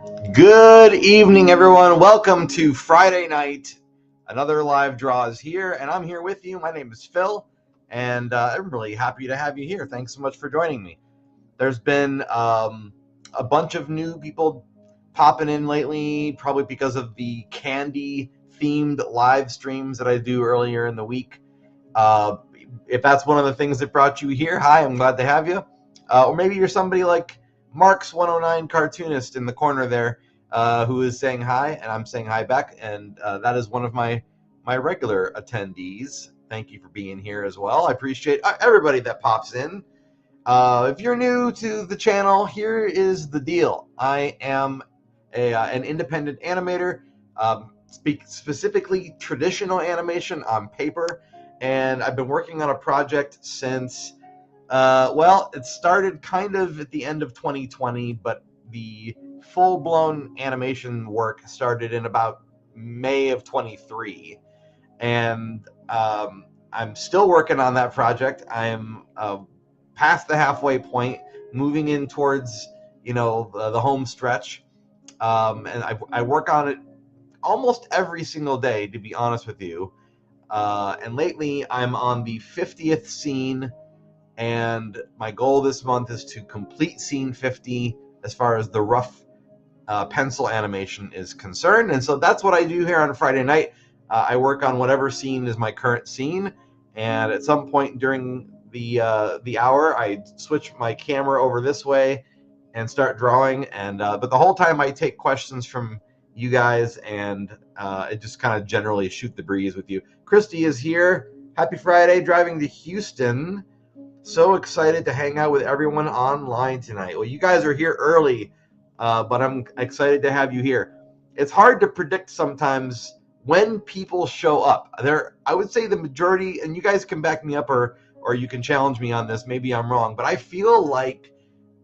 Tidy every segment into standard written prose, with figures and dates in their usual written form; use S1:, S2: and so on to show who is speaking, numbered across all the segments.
S1: Good evening, everyone. Welcome to Friday night. Another live draw is here, and I'm here with you. My name is Phil, and I'm really happy to have you here. Thanks so much for joining me. There's been a bunch of new people popping in lately, probably because of the candy-themed live streams that I do earlier in the week. If that's one of the things that brought you here, hi, I'm glad to have you. Or maybe you're somebody like Mark's 109 cartoonist in the corner there, who is saying hi, and I'm saying hi back, and that is one of my regular attendees. Thank you for being here as well. I appreciate everybody that pops in. If you're new to the channel, here is the deal. I am an independent animator, specifically traditional animation on paper, and I've been working on a project since, well, it started kind of at the end of 2020, but the full-blown animation work started in about May of 23, and I'm still working on that project. I am past the halfway point, moving in towards the home stretch, and I work on it almost every single day, to be honest with you. And lately, I'm on the 50th scene, and my goal this month is to complete scene 50 as far as the rough pencil animation is concerned. And so that's what I do here on Friday night. I work on whatever scene is my current scene, and at some point during the hour, I switch my camera over this way and start drawing. And but the whole time I take questions from you guys, and it just kind of generally shoot the breeze with you. Christy is here. Happy Friday, driving to Houston. So excited to hang out with everyone online tonight. Well, you guys are here early, but I'm excited to have you here. It's hard to predict sometimes when people show up. I would say the majority, and you guys can back me up or you can challenge me on this. Maybe I'm wrong, but I feel like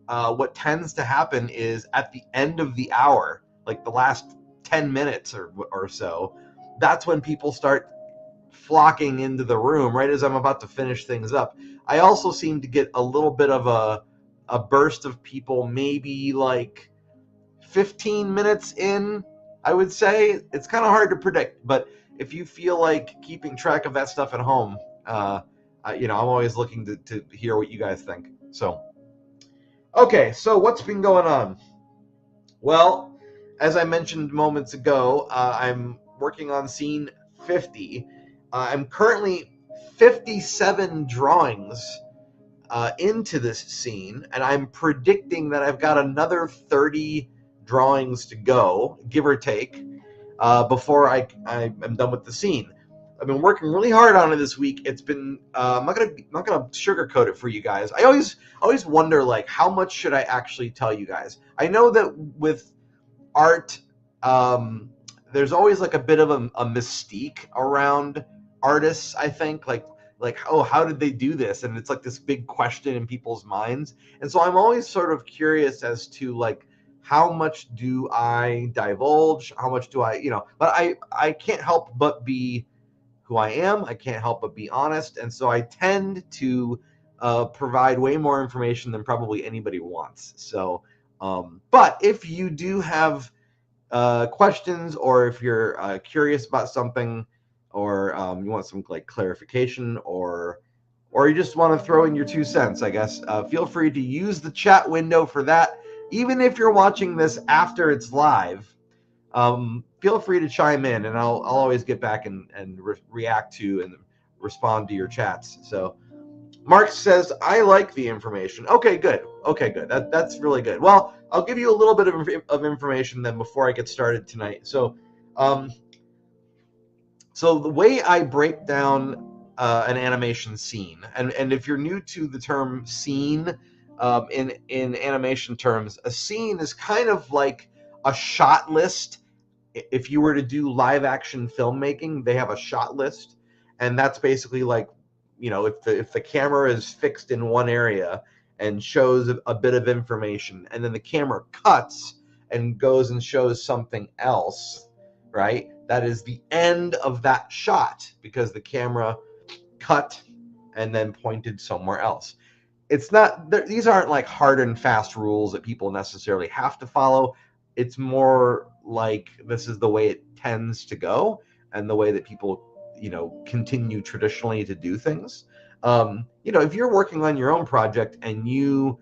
S1: what tends to happen is at the end of the hour, like the last 10 minutes or so, that's when people start flocking into the room right as I'm about to finish things up. I also seem to get a little bit of a burst of people, maybe like 15 minutes in, I would say. It's kind of hard to predict, but if you feel like keeping track of that stuff at home, I'm always looking to hear what you guys think. So, okay, so what's been going on? Well, as I mentioned moments ago, I'm working on scene 50. I'm currently 57 drawings into this scene, and I'm predicting that I've got another 30 drawings to go, give or take, before I'm done with the scene. I've been working really hard on it this week. It's been I'm not gonna sugarcoat it for you guys. I always wonder, like, how much should I actually tell you guys? I know that with art, there's always like a bit of a mystique around artists. I think like, oh, how did they do this? And it's like this big question in people's minds. And so I'm always sort of curious as to, like, how much do I divulge? How much do I, but I can't help but be who I am. I can't help but be honest. And so I tend to provide way more information than probably anybody wants. So, but if you do have questions, or if you're curious about something, or you want some like clarification, or you just want to throw in your 2 cents, I guess, feel free to use the chat window for that. Even if you're watching this after it's live, feel free to chime in, and I'll always get back and react to and respond to your chats. So Mark says, I like the information. Okay, good. That's really good. Well, I'll give you a little bit of information then before I get started tonight. So, so the way I break down an animation scene, and if you're new to the term scene, in animation terms, a scene is kind of like a shot list. If you were to do live action filmmaking, they have a shot list, and that's basically like, if the camera is fixed in one area and shows a bit of information, and then the camera cuts and goes and shows something else, right? That is the end of that shot, because the camera cut and then pointed somewhere else. It's not, these aren't like hard and fast rules that people necessarily have to follow. it's more like this is the way it tends to go and the way that people, continue traditionally to do things. If you're working on your own project and you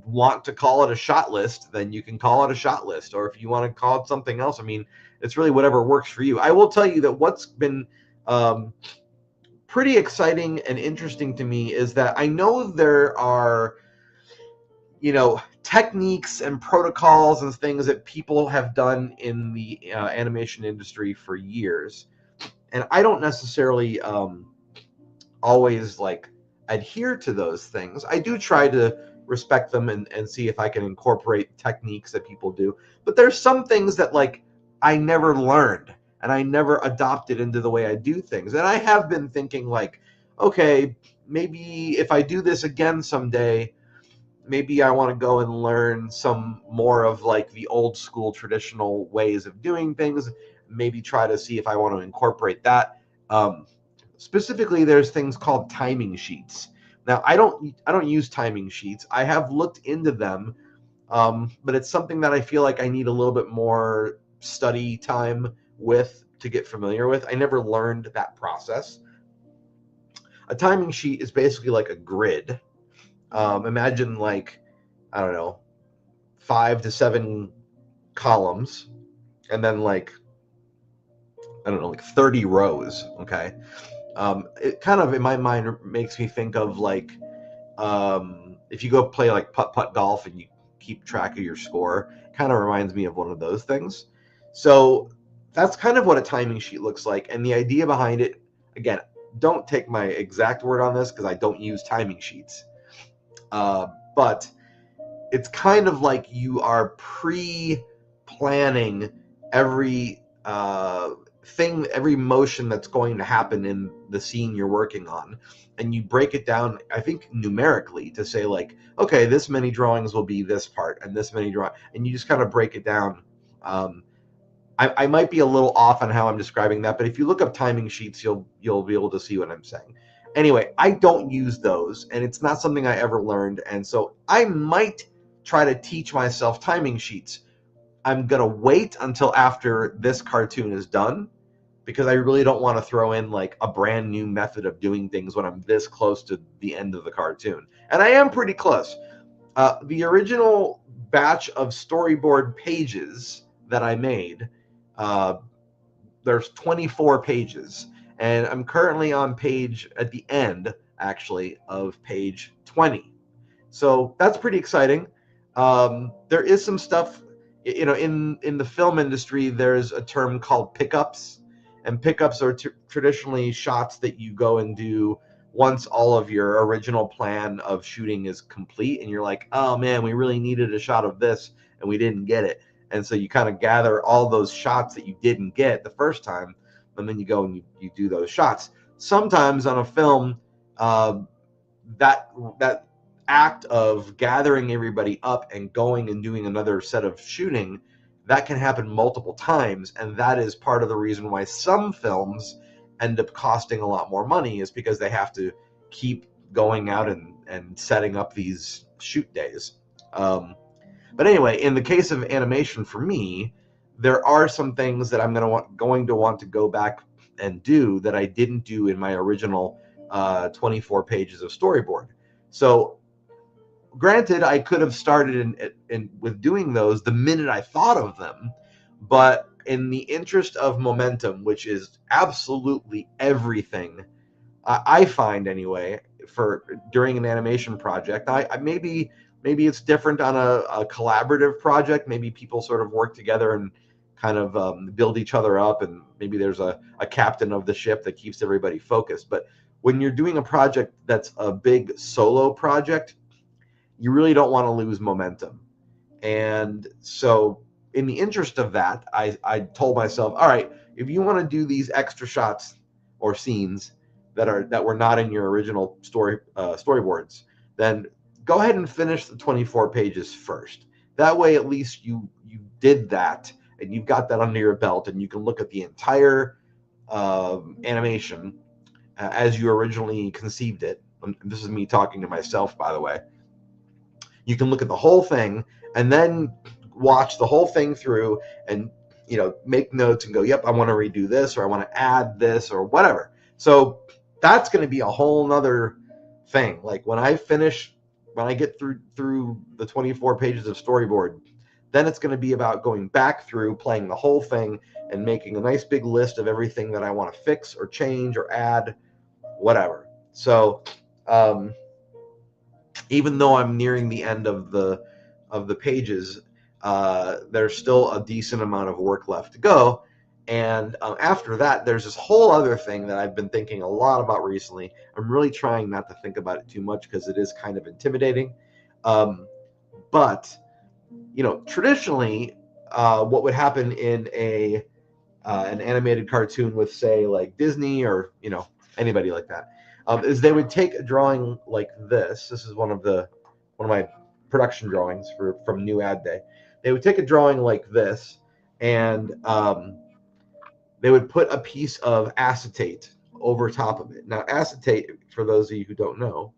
S1: want to call it a shot list, then you can call it a shot list. Or if you want to call it something else, I mean, it's really whatever works for you. I will tell you that what's been pretty exciting and interesting to me is that I know there are, techniques and protocols and things that people have done in the animation industry for years. And I don't necessarily always like adhere to those things. I do try to respect them and see if I can incorporate techniques that people do. But there's some things that like I never learned and I never adopted into the way I do things. And I have been thinking like, okay, maybe if I do this again someday, maybe I want to go and learn some more of like the old school traditional ways of doing things. Maybe try to see if I want to incorporate that. Specifically, there's things called timing sheets. Now, I don't use timing sheets. I have looked into them, but it's something that I feel like I need a little bit more study time with to get familiar with. I never learned that process. A timing sheet is basically like a grid. Imagine like, I don't know, 5 to 7 columns, and then like, I don't know, like 30 rows. Okay. It kind of in my mind makes me think of like if you go play like putt golf and you keep track of your score. Kind of reminds me of one of those things. So that's kind of what a timing sheet looks like, and the idea behind it, again, don't take my exact word on this because I don't use timing sheets, but it's kind of like you are pre-planning every thing, every motion that's going to happen in the scene you're working on, and you break it down, I think numerically, to say like, okay, this many drawings will be this part and this many and you just kind of break it down. I might be a little off on how I'm describing that, but if you look up timing sheets, you'll be able to see what I'm saying. Anyway, I don't use those, and it's not something I ever learned, and so I might try to teach myself timing sheets. I'm gonna wait until after this cartoon is done, because I really don't want to throw in like a brand new method of doing things when I'm this close to the end of the cartoon. And I am pretty close. The original batch of storyboard pages that I made, there's 24 pages, and I'm currently on page at the end, actually, of page 20. So that's pretty exciting. There is some stuff, in the film industry, there's a term called pickups, and pickups are traditionally shots that you go and do once all of your original plan of shooting is complete, and you're like, oh man, we really needed a shot of this and we didn't get it. And so you kind of gather all those shots that you didn't get the first time, and then you go and you do those shots. Sometimes on a film, that act of gathering everybody up and going and doing another set of shooting, that can happen multiple times, and that is part of the reason why some films end up costing a lot more money, is because they have to keep going out and setting up these shoot days. But anyway, in the case of animation for me, there are some things that I'm going to want to go back and do that I didn't do in my original 24 pages of storyboard. So granted, I could have started with doing those the minute I thought of them, but in the interest of momentum, which is absolutely everything, I find anyway, for during an animation project, maybe it's different on a collaborative project. Maybe people sort of work together and kind of build each other up, and maybe there's a captain of the ship that keeps everybody focused. But when you're doing a project that's a big solo project, you really don't want to lose momentum. And so in the interest of that, I told myself, all right, if you want to do these extra shots or scenes that were not in your original storyboards, then go ahead and finish the 24 pages first. That way, at least you did that, and you've got that under your belt, and you can look at the entire animation as you originally conceived it. And this is me talking to myself, by the way. You can look at the whole thing and then watch the whole thing through and, you know, make notes and go, yep, I want to redo this, or I want to add this, or whatever. So that's going to be a whole nother thing. Like when I get through the 24 pages of storyboard, then it's going to be about going back through, playing the whole thing, and making a nice big list of everything that I want to fix or change or add, whatever. So even though I'm nearing the end of the pages, there's still a decent amount of work left to go. And after that, there's this whole other thing that I've been thinking a lot about recently. I'm really trying not to think about it too much because it is kind of intimidating. But you know, traditionally, what would happen in an animated cartoon with, say, like Disney or, you know, anybody like that, is they would take a drawing like this. This is one of my production drawings from New Ad Day. They would take a drawing like this, and they would put a piece of acetate over top of it. Now, acetate, for those of you who don't know,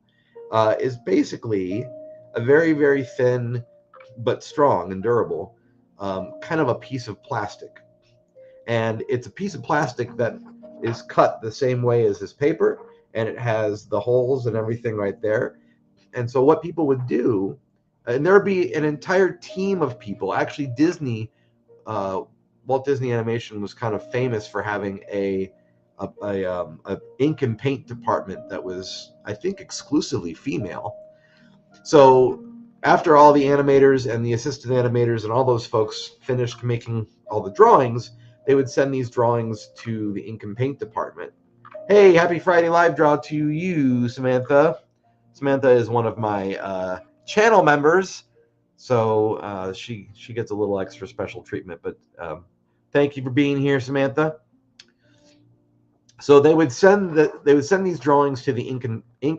S1: is basically a very, very thin but strong and durable kind of a piece of plastic. And it's a piece of plastic that is cut the same way as this paper, and it has the holes and everything right there. And so what people would do, and there would be an entire team of people. Actually, Walt Disney Animation was kind of famous for having a ink and paint department that was, I think, exclusively female. So after all the animators and the assistant animators and all those folks finished making all the drawings, they would send these drawings to the ink and paint department. Hey, happy Friday LiveDraw to you, Samantha. Samantha is one of my channel members, so she gets a little extra special treatment. But thank you for being here, Samantha. So they would send these drawings to the ink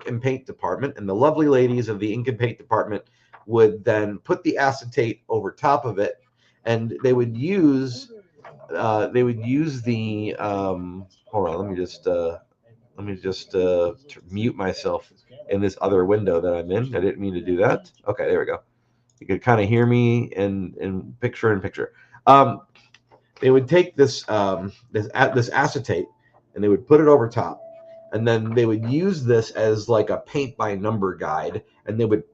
S1: and paint department, and the lovely ladies of the ink and paint department would then put the acetate over top of it, and they would use the hold on, let me just mute myself in this other window that I'm in. I didn't mean to do that. Okay, there we go. You could kind of hear me in picture. They would take this acetate, and they would put it over top, and then they would use this as like a paint by number guide, and they would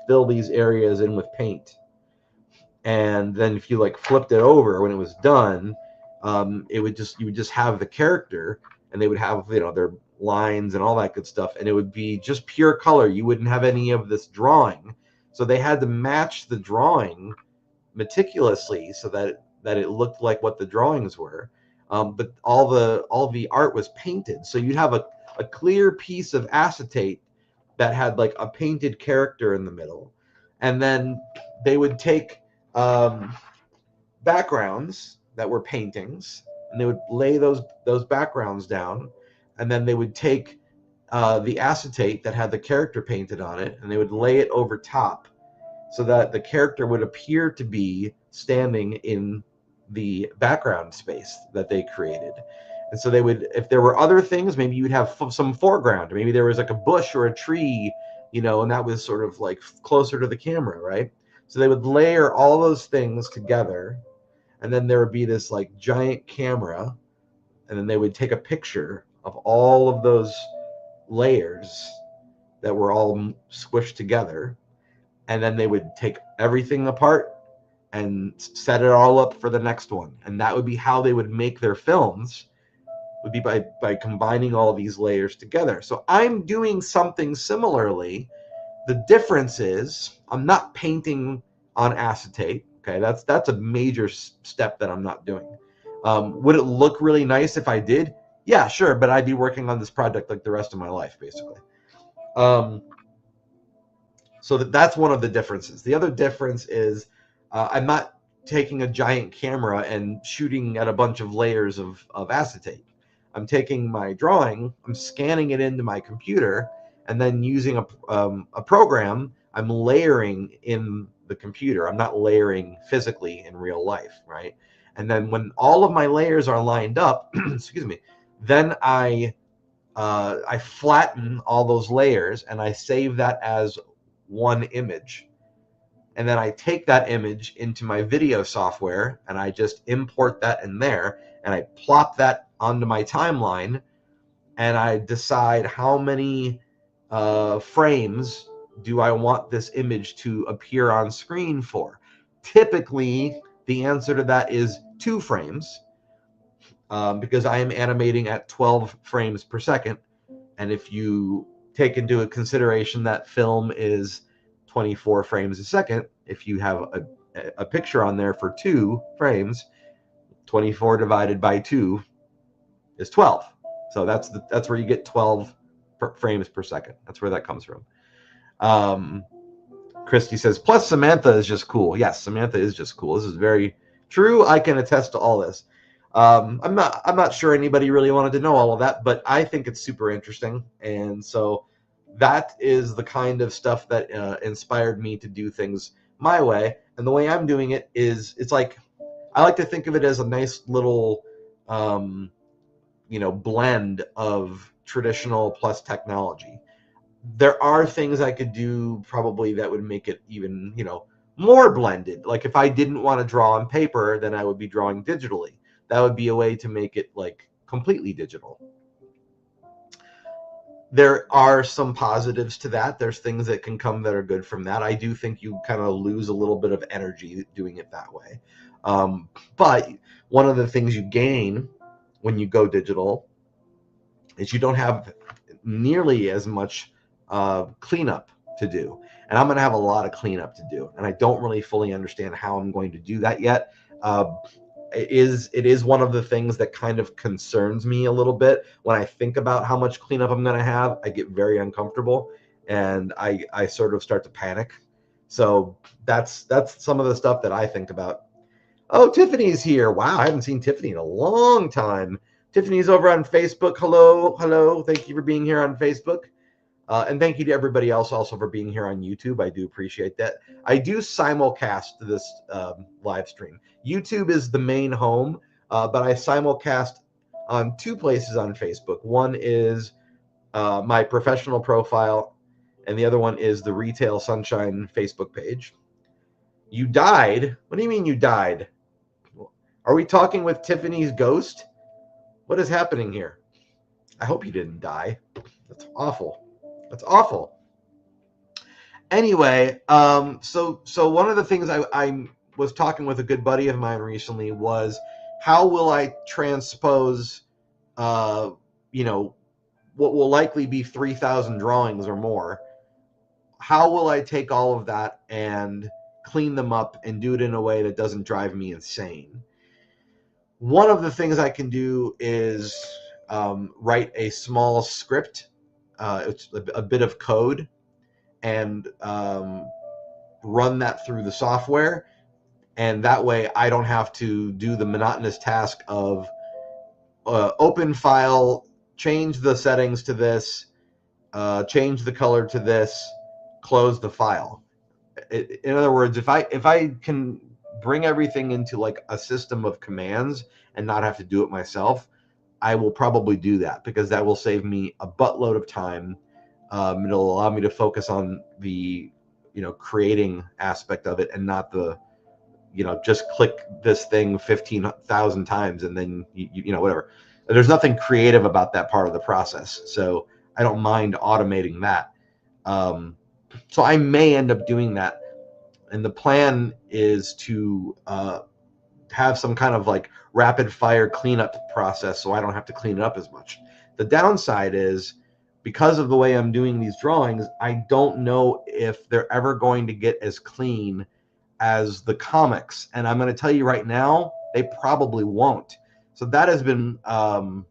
S1: fill these areas in with paint. And then if you like flipped it over when it was done, you would just have the character, and they would have, you know, their lines and all that good stuff, and it would be just pure color. You wouldn't have any of this drawing. So they had to match the drawing meticulously so that it looked like what the drawings were. But all the art was painted. So you'd have a clear piece of acetate that had like a painted character in the middle. And then they would take backgrounds that were paintings, and they would lay those backgrounds down, and then they would take the acetate that had the character painted on it, and they would lay it over top so that the character would appear to be standing in the background space that they created. And so they would, if there were other things, maybe you'd have some foreground. Maybe there was like a bush or a tree, you know, and that was sort of like closer to the camera, right? So they would layer all those things together, and then there would be this like giant camera, and then they would take a picture of all of those layers that were all squished together, and then they would take everything apart and set it all up for the next one. And that would be how they would make their films, would be by combining all these layers together. So I'm doing something similarly. The difference is I'm not painting on acetate. Okay, that's a major step that I'm not doing. Would it look really nice if I did? Yeah, sure, but I'd be working on this project like the rest of my life, basically. So that's one of the differences. The other difference is I'm not taking a giant camera and shooting at a bunch of layers of acetate. I'm taking my drawing, I'm scanning it into my computer, and then using a program, I'm layering in the computer. I'm not layering physically in real life, right? And then when all of my layers are lined up, excuse me, then I flatten all those layers, and I save that as one image. and then I take that image into my video software and I just import that in there and I plop that onto my timeline, and I decide how many frames do I want this image to appear on screen for. Typically, the answer to that is 2 frames, because I am animating at 12 frames per second. And if you take into consideration that film is 24 frames a second, if you have a picture on there for 2 frames, 24 divided by 2 is 12. So that's where you get 12 frames per second. That's where that comes from. Christy says, plus Samantha is just cool. Yes, Samantha is just cool. This is very true. I can attest to all this. I'm not sure anybody really wanted to know all of that, but I think it's super interesting. And so that is the kind of stuff that inspired me to do things my way. And the way I'm doing it is, it's like, I like to think of it as a nice little, blend of traditional plus technology. There are things I could do probably that would make it even, more blended. Like if I didn't want to draw on paper, then I would be drawing digitally. That would be a way to make it like completely digital. There are some positives to that. There's things that can come that are good from that. I do think you kind of lose a little bit of energy doing it that way. But one of the things you gain when you go digital is you don't have nearly as much cleanup to do. And I'm going to have a lot of cleanup to do. And I don't really fully understand how I'm going to do that yet. It is one of the things that kind of concerns me a little bit. When I think about how much cleanup I'm going to have, I get very uncomfortable and I sort of start to panic. So that's some of the stuff that I think about. Oh, Tiffany's here. Wow, I haven't seen Tiffany in a long time. Tiffany's over on Facebook. Hello. Thank you for being here on Facebook. And thank you to everybody else also for being here on YouTube. I do appreciate that. I do simulcast this live stream. YouTube is the main home, but I simulcast on 2 places on Facebook. One is my professional profile, and the other one is the Retail Sunshine Facebook page. You died? What do you mean you died? Are we talking with Tiffany's ghost? What is happening here? I hope you didn't die. That's awful. That's awful. Anyway, so one of the things I was talking with a good buddy of mine recently was, how will I transpose, what will likely be 3,000 drawings or more? How will I take all of that and clean them up and do it in a way that doesn't drive me insane? One of the things I can do is write a small script. It's a bit of code, and run that through the software, and that way I don't have to do the monotonous task of open file, change the settings to this, change the color to this, close the file. In other words, if I can bring everything into like a system of commands and not have to do it myself, I will probably do that, because that will save me a buttload of time. It'll allow me to focus on the, creating aspect of it, and not the, just click this thing 15,000 times and then, whatever. There's nothing creative about that part of the process. So I don't mind automating that. So I may end up doing that. And the plan is to have some kind of like rapid fire cleanup process, so I don't have to clean it up as much. The downside is, because of the way I'm doing these drawings, I don't know if they're ever going to get as clean as the comics. And I'm going to tell you right now, they probably won't. So that has been kind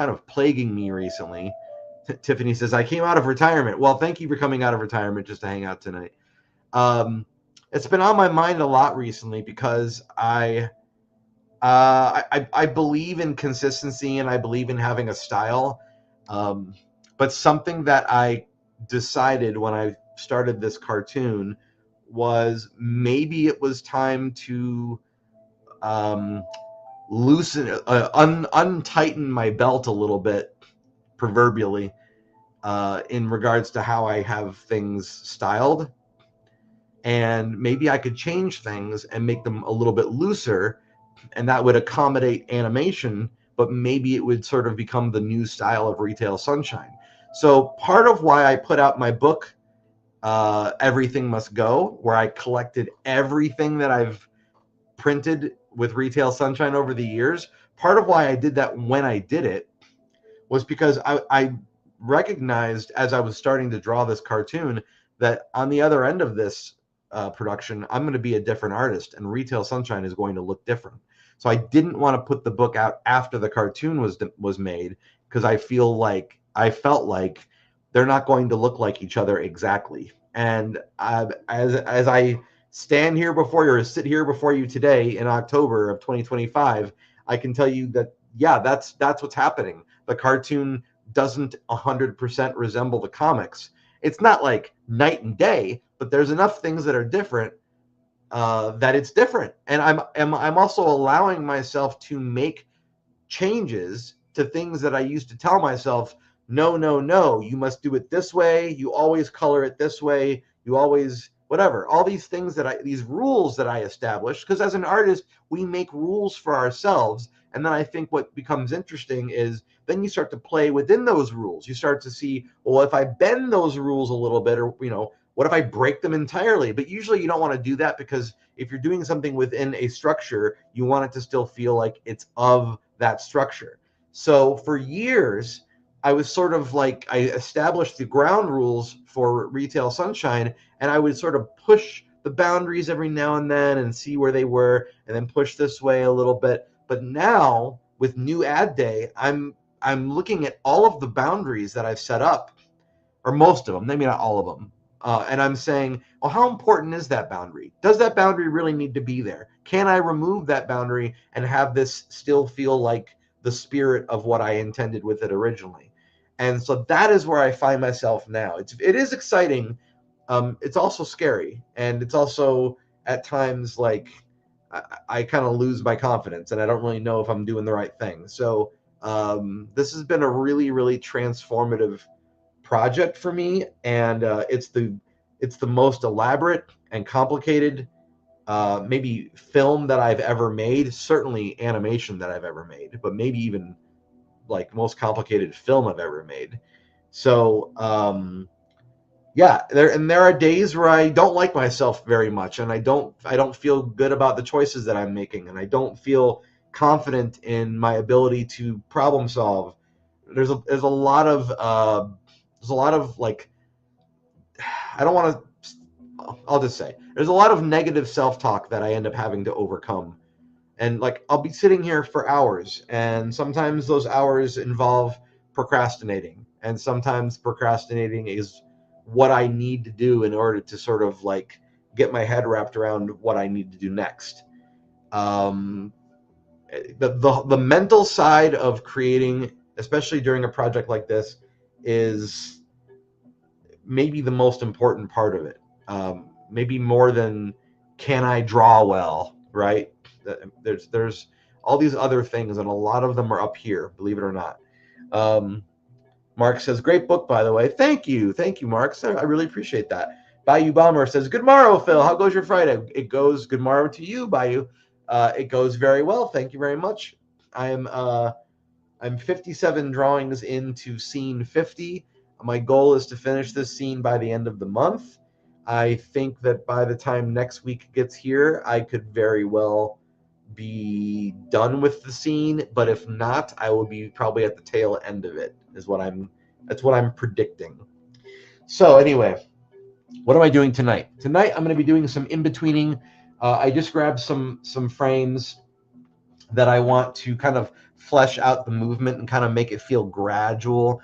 S1: of plaguing me recently. Tiffany says, I came out of retirement. Well, thank you for coming out of retirement just to hang out tonight. It's been on my mind a lot recently, because I believe in consistency, and I believe in having a style. But something that I decided when I started this cartoon was, maybe it was time to untighten my belt a little bit, proverbially, in regards to how I have things styled. and maybe I could change things and make them a little bit looser, and that would accommodate animation, but maybe it would sort of become the new style of Retail Sunshine. So part of why I put out my book, Everything Must Go, where I collected everything that I've printed with Retail Sunshine over the years, part of why I did that when I did it was because I recognized as I was starting to draw this cartoon that on the other end of this production, I'm going to be a different artist, and Retail Sunshine is going to look different. So I didn't want to put the book out after the cartoon was made, because I felt like they're not going to look like each other exactly. And as I stand here before you, or sit here before you today in October of 2025, I can tell you that, yeah, that's what's happening. The cartoon doesn't 100% resemble the comics. It's not like night and day, but there's enough things that are different, that it's different. And I'm also allowing myself to make changes to things that I used to tell myself, no, no, no, you must do it this way. You always color it this way. You always, whatever, all these things these rules that I established, because as an artist, we make rules for ourselves. And then I think what becomes interesting is then you start to play within those rules. You start to see, well, if I bend those rules a little bit, or, what if I break them entirely? But usually you don't want to do that, because if you're doing something within a structure, you want it to still feel like it's of that structure. So for years, I was sort of like, I established the ground rules for Retail Sunshine, and I would sort of push the boundaries every now and then and see where they were, and then push this way a little bit. But now with new ad day, I'm looking at all of the boundaries that I've set up, or most of them, maybe not all of them. And I'm saying, well, how important is that boundary? Does that boundary really need to be there? Can I remove that boundary and have this still feel like the spirit of what I intended with it originally? And so that is where I find myself now. It is exciting. It's also scary, and it's also at times like I kind of lose my confidence, and I don't really know if I'm doing the right thing. So this has been a really, really transformative project for me, and it's the most elaborate and complicated maybe film that I've ever made, certainly animation that I've ever made, but maybe even like most complicated film I've ever made. So yeah, there are days where I don't like myself very much, and I don't feel good about the choices that I'm making, and I don't feel confident in my ability to problem solve. There's a lot of like, I don't want to, I'll just say there's a lot of negative self-talk that I end up having to overcome. And like, I'll be sitting here for hours, and sometimes those hours involve procrastinating, and sometimes procrastinating is what I need to do in order to sort of like get my head wrapped around what I need to do next. Um, the mental side of creating, especially during a project like this, is maybe the most important part of it. Maybe more than, can I draw well, right? There's all these other things, and a lot of them are up here, believe it or not. Mark says, great book, by the way. Thank you, Mark. So I really appreciate that. Bayou Bomber says, good morrow, Phil. How goes your Friday? It goes, good morrow to you, Bayou. It goes very well. Thank you very much. I'm 57 drawings into scene 50. My goal is to finish this scene by the end of the month. I think that by the time next week gets here, I could very well be done with the scene, but if not, I will be probably at the tail end of it, that's what I'm predicting. So anyway, what am I doing tonight? Tonight I'm going to be doing some in-betweening. I just grabbed some frames that I want to kind of flesh out the movement and kind of make it feel gradual.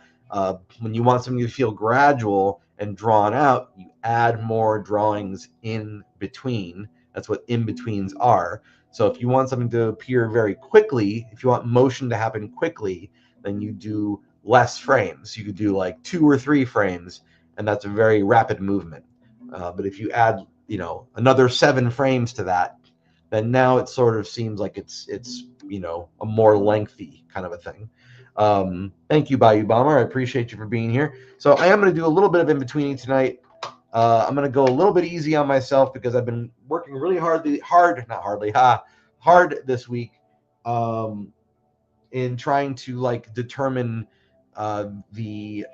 S1: When you want something to feel gradual and drawn out, you add more drawings in between. That's what in-betweens are. So if you want something to appear very quickly, if you want motion to happen quickly, then you do less frames. You could do like 2 or 3 frames, and that's a very rapid movement. But if you add, another 7 frames to that, then now it sort of seems like it's a more lengthy kind of a thing. Thank you, Bayou Bomber. I appreciate you for being here. So I am going to do a little bit of in-betweening tonight. I'm going to go a little bit easy on myself because I've been working really hard this week in trying to like determine the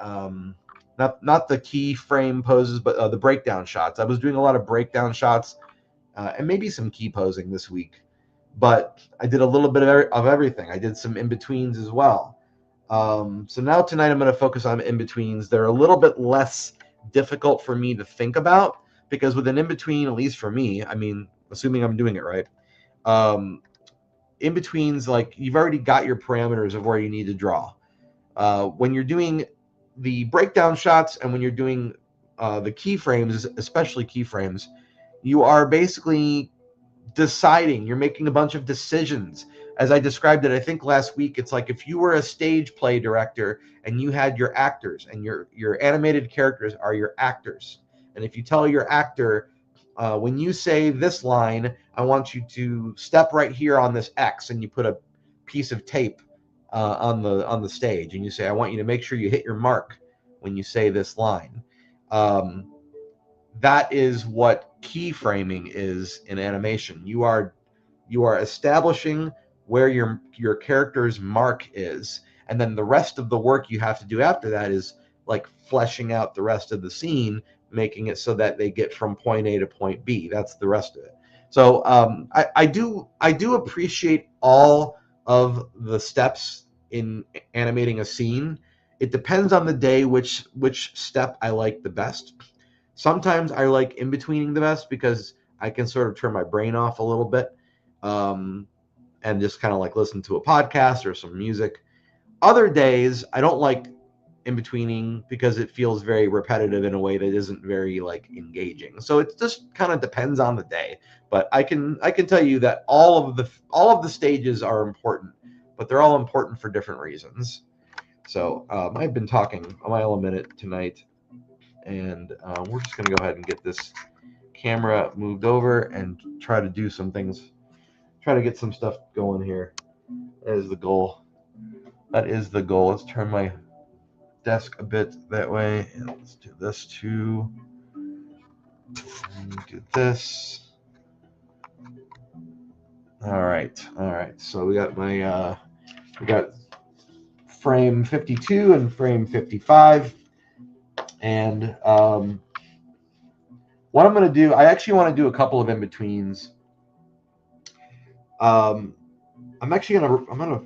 S1: not the keyframe poses, but the breakdown shots. I was doing a lot of breakdown shots and maybe some key posing this week, but I did a little bit of everything. I did some in-betweens as well. So now tonight I'm going to focus on in-betweens. They're a little bit less difficult for me to think about because with an in-between, at least for me, I mean, assuming I'm doing it right, in-betweens, like you've already got your parameters of where you need to draw. When you're doing the breakdown shots and when you're doing the keyframes, especially keyframes, you are basically deciding. You're making a bunch of decisions. As I described it, I think last week, it's like if you were a stage play director and you had your actors, and your animated characters are your actors. And if you tell your actor, when you say this line, I want you to step right here on this X, and you put a piece of tape on the stage, and you say, I want you to make sure you hit your mark when you say this line. That is what keyframing is in animation. You are establishing where your character's mark is, and then the rest of the work you have to do after that is like fleshing out the rest of the scene, making it so that they get from point A to point B. That's the rest of it. So I do appreciate all of the steps in animating a scene. It depends on the day which step I like the best. Sometimes I like in-betweening the best because I can sort of turn my brain off a little bit and just kind of like listen to a podcast or some music. Other days, I don't like in-betweening because it feels very repetitive in a way that isn't very like engaging. So it just kind of depends on the day. But I can tell you that all of the stages are important, but they're all important for different reasons. So I've been talking a mile a minute tonight, and we're just going to go ahead and get this camera moved over and try to do some things, try to get some stuff going here. That is the goal. Let's turn my desk a bit that way, and let's do this too. And do this. All right. So we got we got frame 52 and frame 55, and what I'm going to do, I actually want to do a couple of in-betweens. I'm going to,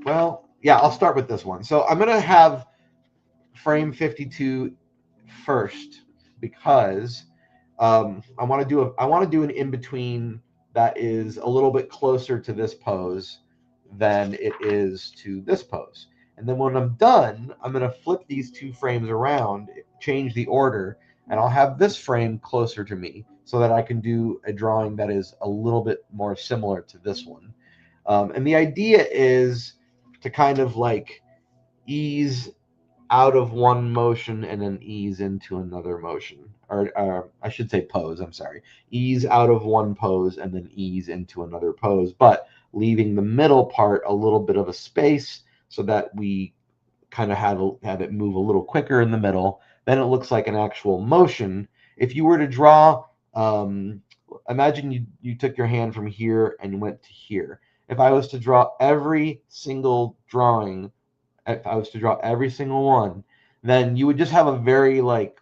S1: well, yeah, I'll start with this one. So I'm going to have frame 52 first because I want to do an in-between that is a little bit closer to this pose than it is to this pose. And then when I'm done, I'm going to flip these two frames around, change the order, and I'll have this frame closer to me so that I can do a drawing that is a little bit more similar to this one. And the idea is to kind of like ease out of one motion and then ease into another motion. Or I should say pose, I'm sorry. Ease out of one pose and then ease into another pose, but leaving the middle part a little bit of a space so that we kind of have it move a little quicker in the middle. Then it looks like an actual motion. If you were to draw, imagine you took your hand from here and went to here. If I was to draw every single drawing, if I was to draw every single one, then you would just have a very like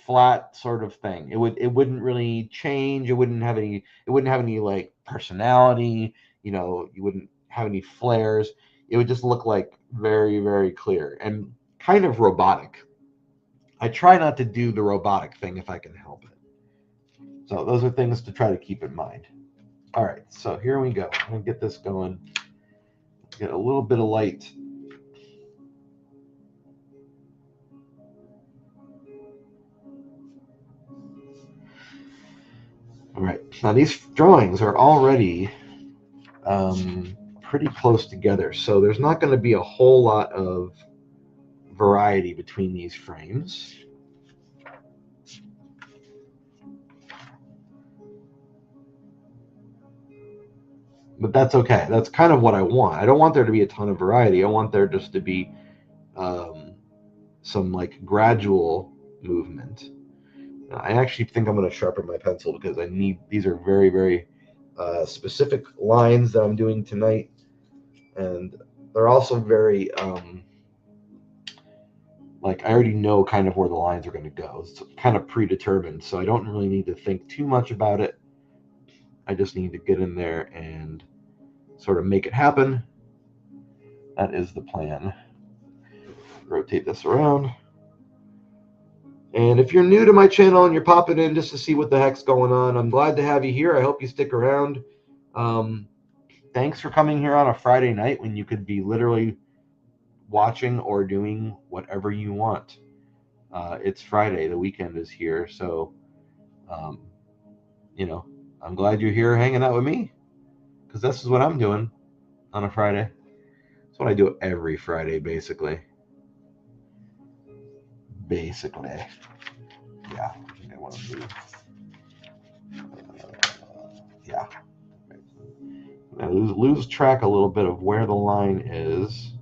S1: flat sort of thing. It wouldn't really change. It wouldn't have any like personality. You wouldn't have any flares. It would just look like very, very clear and kind of robotic. I try not to do the robotic thing if I can help it. So those are things to try to keep in mind. All right, so here we go. I'm gonna get this going. Get a little bit of light. All right, now these drawings are already pretty close together, so there's not going to be a whole lot of variety between these frames. But that's okay. That's kind of what I want. I don't want there to be a ton of variety. I want there just to be some like gradual movement. I actually think I'm going to sharpen my pencil because these are very, very specific lines that I'm doing tonight. And they're also very, like, I already know kind of where the lines are going to go. It's kind of predetermined, so I don't really need to think too much about it. I just need to get in there and sort of make it happen. That is the plan. Rotate this around. And if you're new to my channel and you're popping in just to see what the heck's going on, I'm glad to have you here. I hope you stick around. Thanks for coming here on a Friday night when you could be literally watching or doing whatever you want. It's Friday. The weekend is here. So, you know, I'm glad you're here hanging out with me because this is what I'm doing on a Friday. That's what I do every Friday, basically. Yeah, I think I want to move. Yeah. I lose track a little bit of where the line is.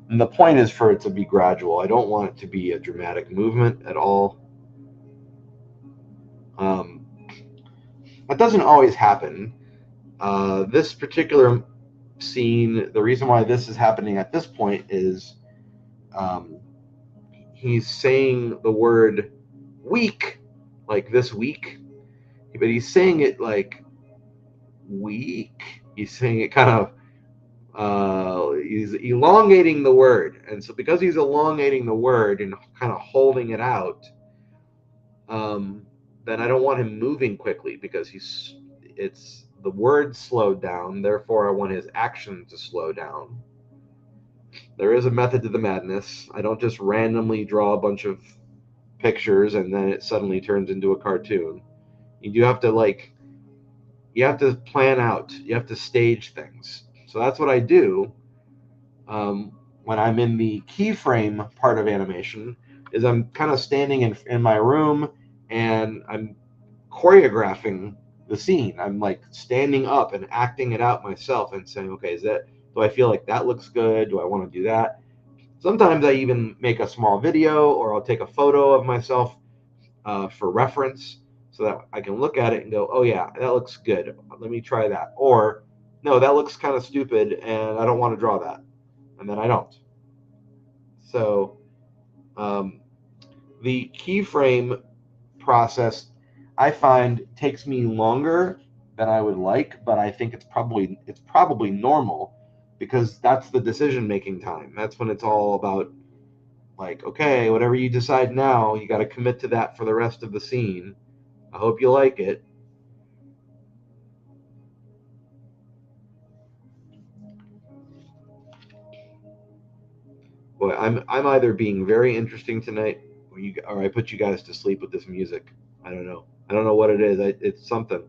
S1: And the point is for it to be gradual. I don't want it to be a dramatic movement at all. That doesn't always happen. This particular scene, the reason why this is happening at this point is he's saying the word week, like this week, but he's saying it like week. He's saying it kind of, he's elongating the word. And so because he's elongating the word and kind of holding it out, then I don't want him moving quickly because it's the word slowed down. Therefore, I want his action to slow down. There is a method to the madness. I don't just randomly draw a bunch of pictures and then it suddenly turns into a cartoon. You do have to you have to plan out. You have to stage things. So that's what I do when I'm in the keyframe part of animation. Is I'm kind of standing in my room and I'm choreographing the scene. I'm like standing up and acting it out myself and saying, okay, do I feel like that looks good? Do I want to do that? Sometimes I even make a small video or I'll take a photo of myself for reference so that I can look at it and go, oh yeah, that looks good. Let me try that. Or no, that looks kind of stupid and I don't want to draw that. And then I don't. So the keyframe process I find takes me longer than I would like, but I think it's probably normal because that's the decision making time. That's when it's all about like, okay, whatever you decide now, you got to commit to that for the rest of the scene. I hope you like it. Boy, I'm either being very interesting tonight, or I put you guys to sleep with this music. I don't know. I don't know what it is. It's something.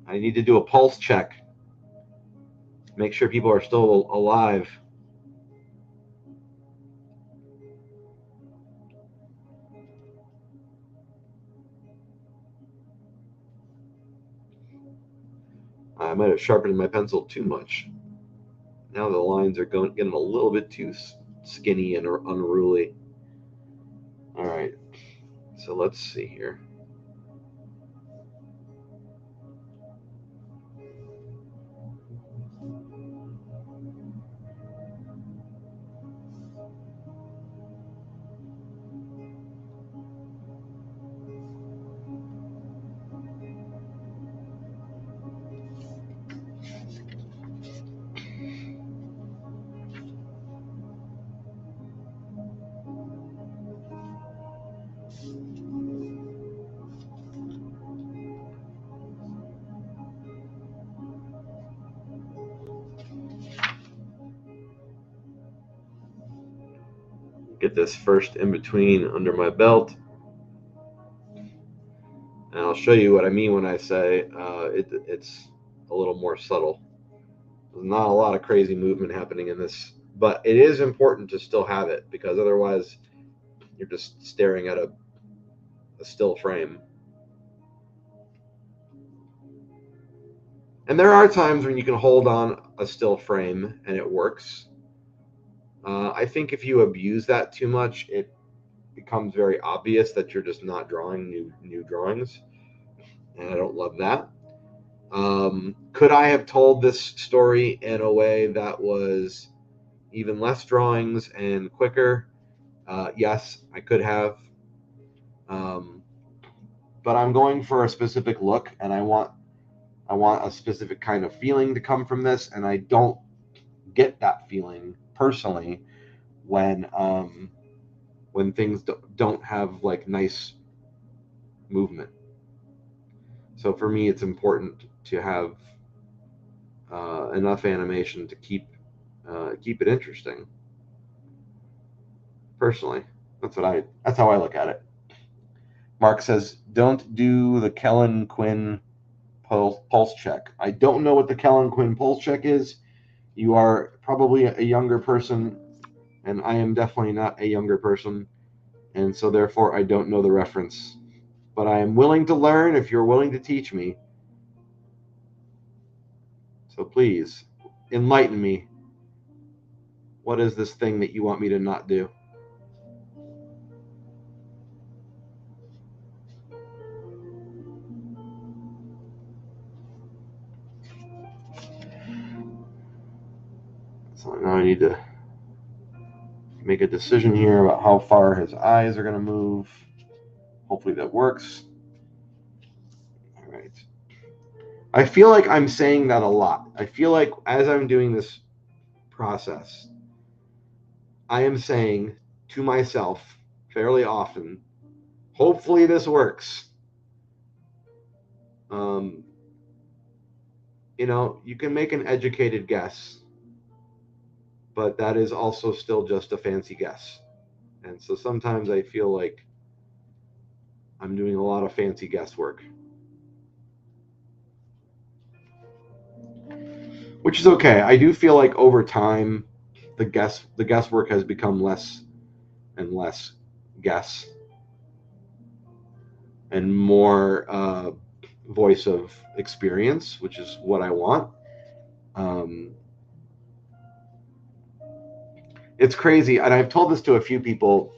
S1: I need to do a pulse check. Make sure people are still alive. I might have sharpened my pencil too much. Now the lines are getting a little bit too skinny and unruly. All right, so let's see here. Get this first in between under my belt. And I'll show you what I mean when I say it's a little more subtle. There's not a lot of crazy movement happening in this, but it is important to still have it because otherwise you're just staring at a still frame. And there are times when you can hold on a still frame and it works. I think if you abuse that too much, it becomes very obvious that you're just not drawing new drawings, and I don't love that. Could I have told this story in a way that was even less drawings and quicker? Yes, I could have. But I'm going for a specific look, and I want a specific kind of feeling to come from this, and I don't get that feeling personally when things don't have like nice movement. So for me, it's important to have enough animation to keep it interesting. Personally, that's how I look at it. Mark says, "Don't do the Kellen Quinn pulse check." I don't know what the Kellen Quinn pulse check is. You are probably a younger person, and I am definitely not a younger person, and so therefore I don't know the reference. But I am willing to learn if you're willing to teach me. So please, enlighten me. What is this thing that you want me to not do? So now I need to make a decision here about how far his eyes are going to move. Hopefully that works. All right. I feel like I'm saying that a lot. I feel like as I'm doing this process, I am saying to myself fairly often, hopefully this works. You can make an educated guess, but that is also still just a fancy guess. And so sometimes I feel like I'm doing a lot of fancy guesswork, which is okay. I do feel like over time, the guesswork has become less and less guess and more voice of experience, which is what I want. It's crazy, and I've told this to a few people.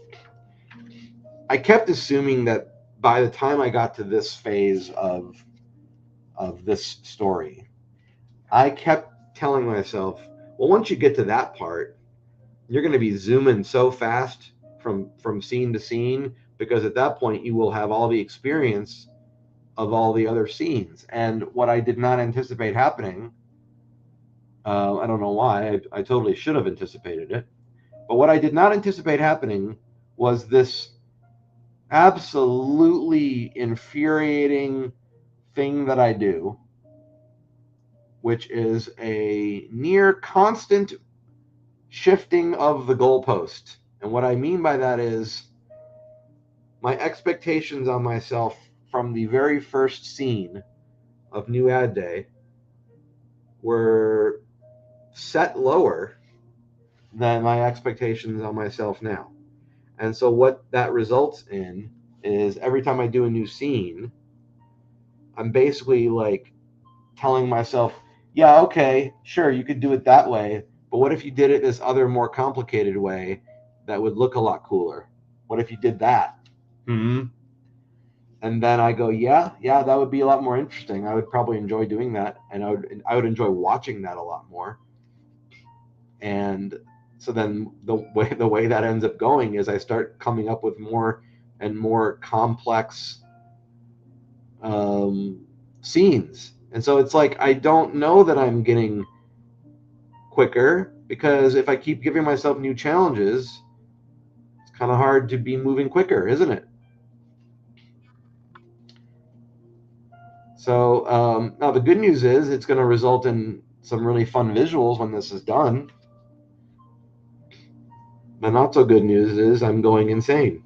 S1: I kept assuming that by the time I got to this phase of this story, I kept telling myself, well, once you get to that part, you're going to be zooming so fast from scene to scene, because at that point you will have all the experience of all the other scenes. And what I did not anticipate happening, I don't know why, I totally should have anticipated it, but what I did not anticipate happening was this absolutely infuriating thing that I do, which is a near constant shifting of the goalpost. And what I mean by that is my expectations on myself from the very first scene of New Ad Day were set lower than my expectations on myself now. And so what that results in is every time I do a new scene, I'm basically like telling myself, yeah, okay, sure, you could do it that way, but what if you did it this other more complicated way that would look a lot cooler? What if you did that? And then I go, yeah, that would be a lot more interesting. I would probably enjoy doing that, and I would enjoy watching that a lot more. And so then the way that ends up going is I start coming up with more and more complex scenes. And so it's like I don't know that I'm getting quicker, because if I keep giving myself new challenges, it's kind of hard to be moving quicker, isn't it? So now the good news is it's going to result in some really fun visuals when this is done. The not so good news is I'm going insane.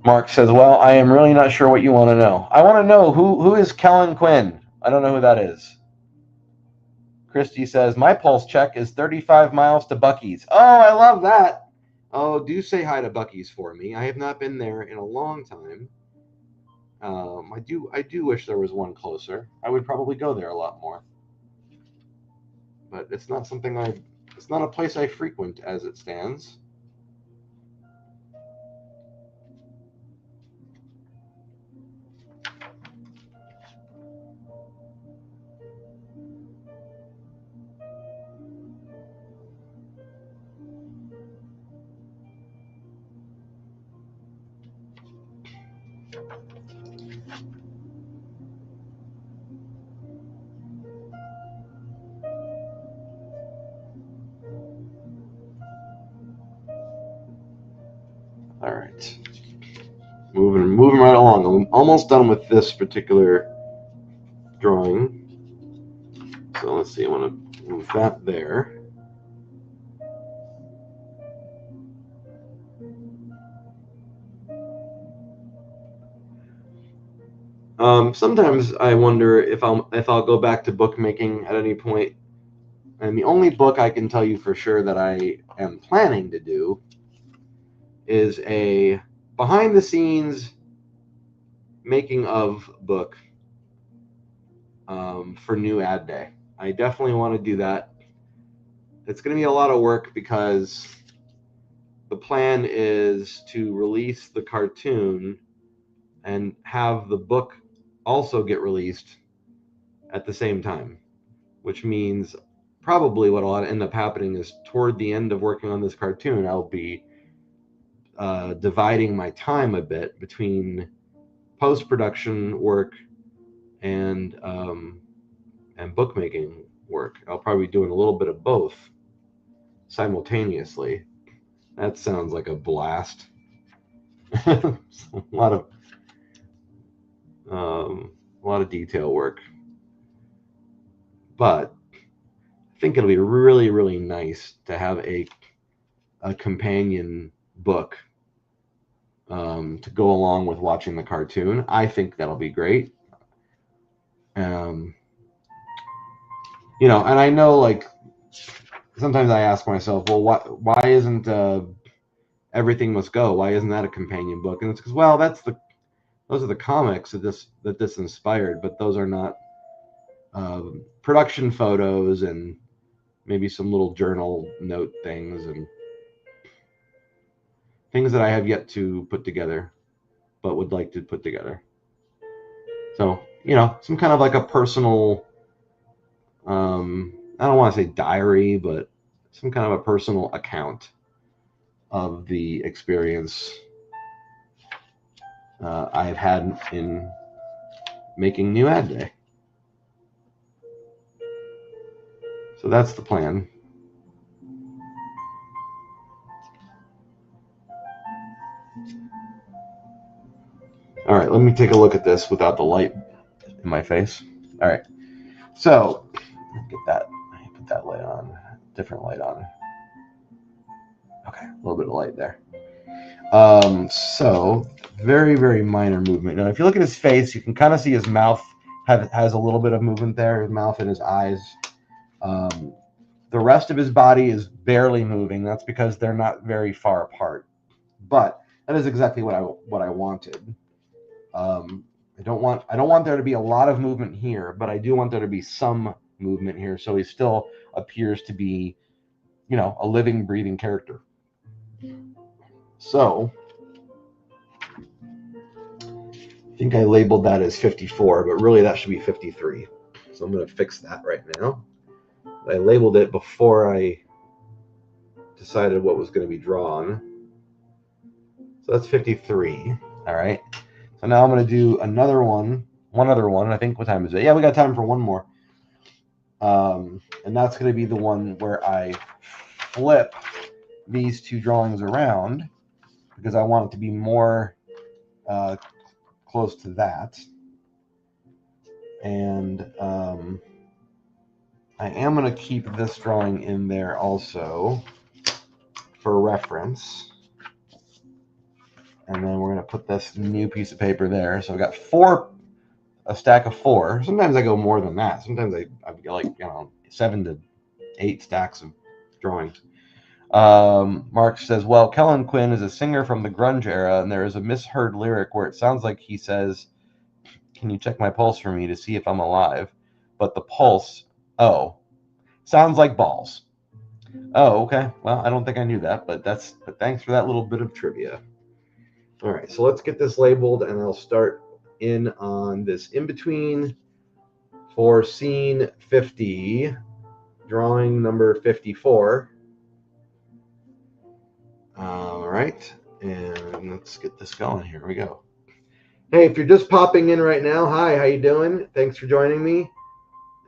S1: Mark says, well, I am really not sure what you want to know. I want to know who is Kellen Quinn. I don't know who that is. Christy says, my pulse check is 35 miles to Buc-ee's. Oh, I love that. Oh, do say hi to Buc-ee's for me. I have not been there in a long time. I do wish there was one closer. I would probably go there a lot more. But it's not something it's not a place I frequent as it stands. All right. Moving right along. I'm almost done with this particular drawing. So let's see, I want to move that there. Sometimes I wonder if I'll go back to bookmaking at any point. And the only book I can tell you for sure that I am planning to do is a behind the scenes making of book for new ad day. I definitely want to do that. It's going to be a lot of work because the plan is to release the cartoon and have the book also get released at the same time, which means probably what will end up happening is toward the end of working on this cartoon, I'll be dividing my time a bit between post-production work and bookmaking work. I'll probably be doing a little bit of both simultaneously. That sounds like a blast. A lot of detail work, but I think it'll be really, really nice to have a companion book to go along with watching the cartoon. I think that'll be great. And I know, like, sometimes I ask myself, well, why isn't Everything Must Go? Why isn't that a companion book? And it's because, well, those are the comics that this inspired, but those are not production photos and maybe some little journal note things and things that I have yet to put together, but would like to put together. So, some kind of like a personal, I don't want to say diary, but some kind of a personal account of the experience I've had in making New Ad Day. So that's the plan. All right, let me take a look at this without the light in my face. All right, so get that. Put that light on, different light on. Okay, a little bit of light there. So very, very minor movement. Now, if you look at his face, you can kind of see his mouth has a little bit of movement there. His mouth and his eyes. The rest of his body is barely moving. That's because they're not very far apart. But that is exactly what I wanted. I don't want there to be a lot of movement here, but I do want there to be some movement here, so he still appears to be, a living, breathing character. So I think I labeled that as 54, but really that should be 53. So I'm going to fix that right now. I labeled it before I decided what was going to be drawn. So that's 53. All right. So now I'm going to do one other one. I think, what time is it? Yeah, we got time for one more. And that's going to be the one where I flip these two drawings around because I want it to be more close to that. And I am going to keep this drawing in there also for reference. And then we're going to put this new piece of paper there. So I've got a stack of 4. Sometimes I go more than that. Sometimes I've got like 7 to 8 stacks of drawings. Mark says, well, Kellen Quinn is a singer from the grunge era, and there is a misheard lyric where it sounds like he says, can you check my pulse for me to see if I'm alive? But the pulse, oh, sounds like balls. Oh, okay. Well, I don't think I knew that, but thanks for that little bit of trivia. All right, so let's get this labeled, and I'll start in on this in-between for scene 50, drawing number 54. All right, and let's get this going. Here we go. Hey, if you're just popping in right now, hi, how you doing? Thanks for joining me,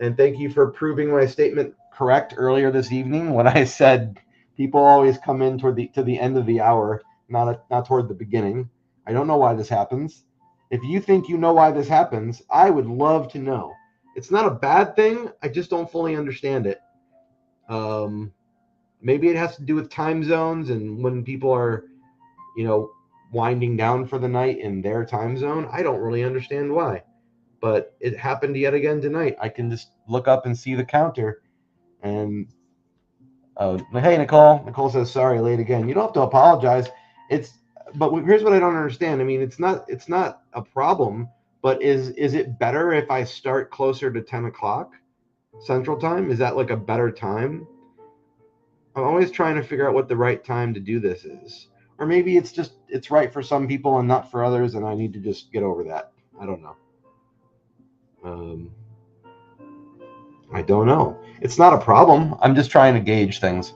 S1: and thank you for proving my statement correct earlier this evening when I said people always come in to the end of the hour, not toward the beginning. I don't know why this happens. If you think you know why this happens, I would love to know. It's not a bad thing. I just don't fully understand it. Maybe it has to do with time zones and when people are, winding down for the night in their time zone. I don't really understand why, but it happened yet again tonight. I can just look up and see the counter. And hey, Nicole. Nicole says, sorry, late again. You don't have to apologize. But here's what I don't understand. I mean, it's not a problem, but is it better if I start closer to 10 o'clock Central Time? Is that like a better time? I'm always trying to figure out what the right time to do this is. Or maybe it's right for some people and not for others, and I need to just get over that. I don't know. I don't know. It's not a problem. I'm just trying to gauge things.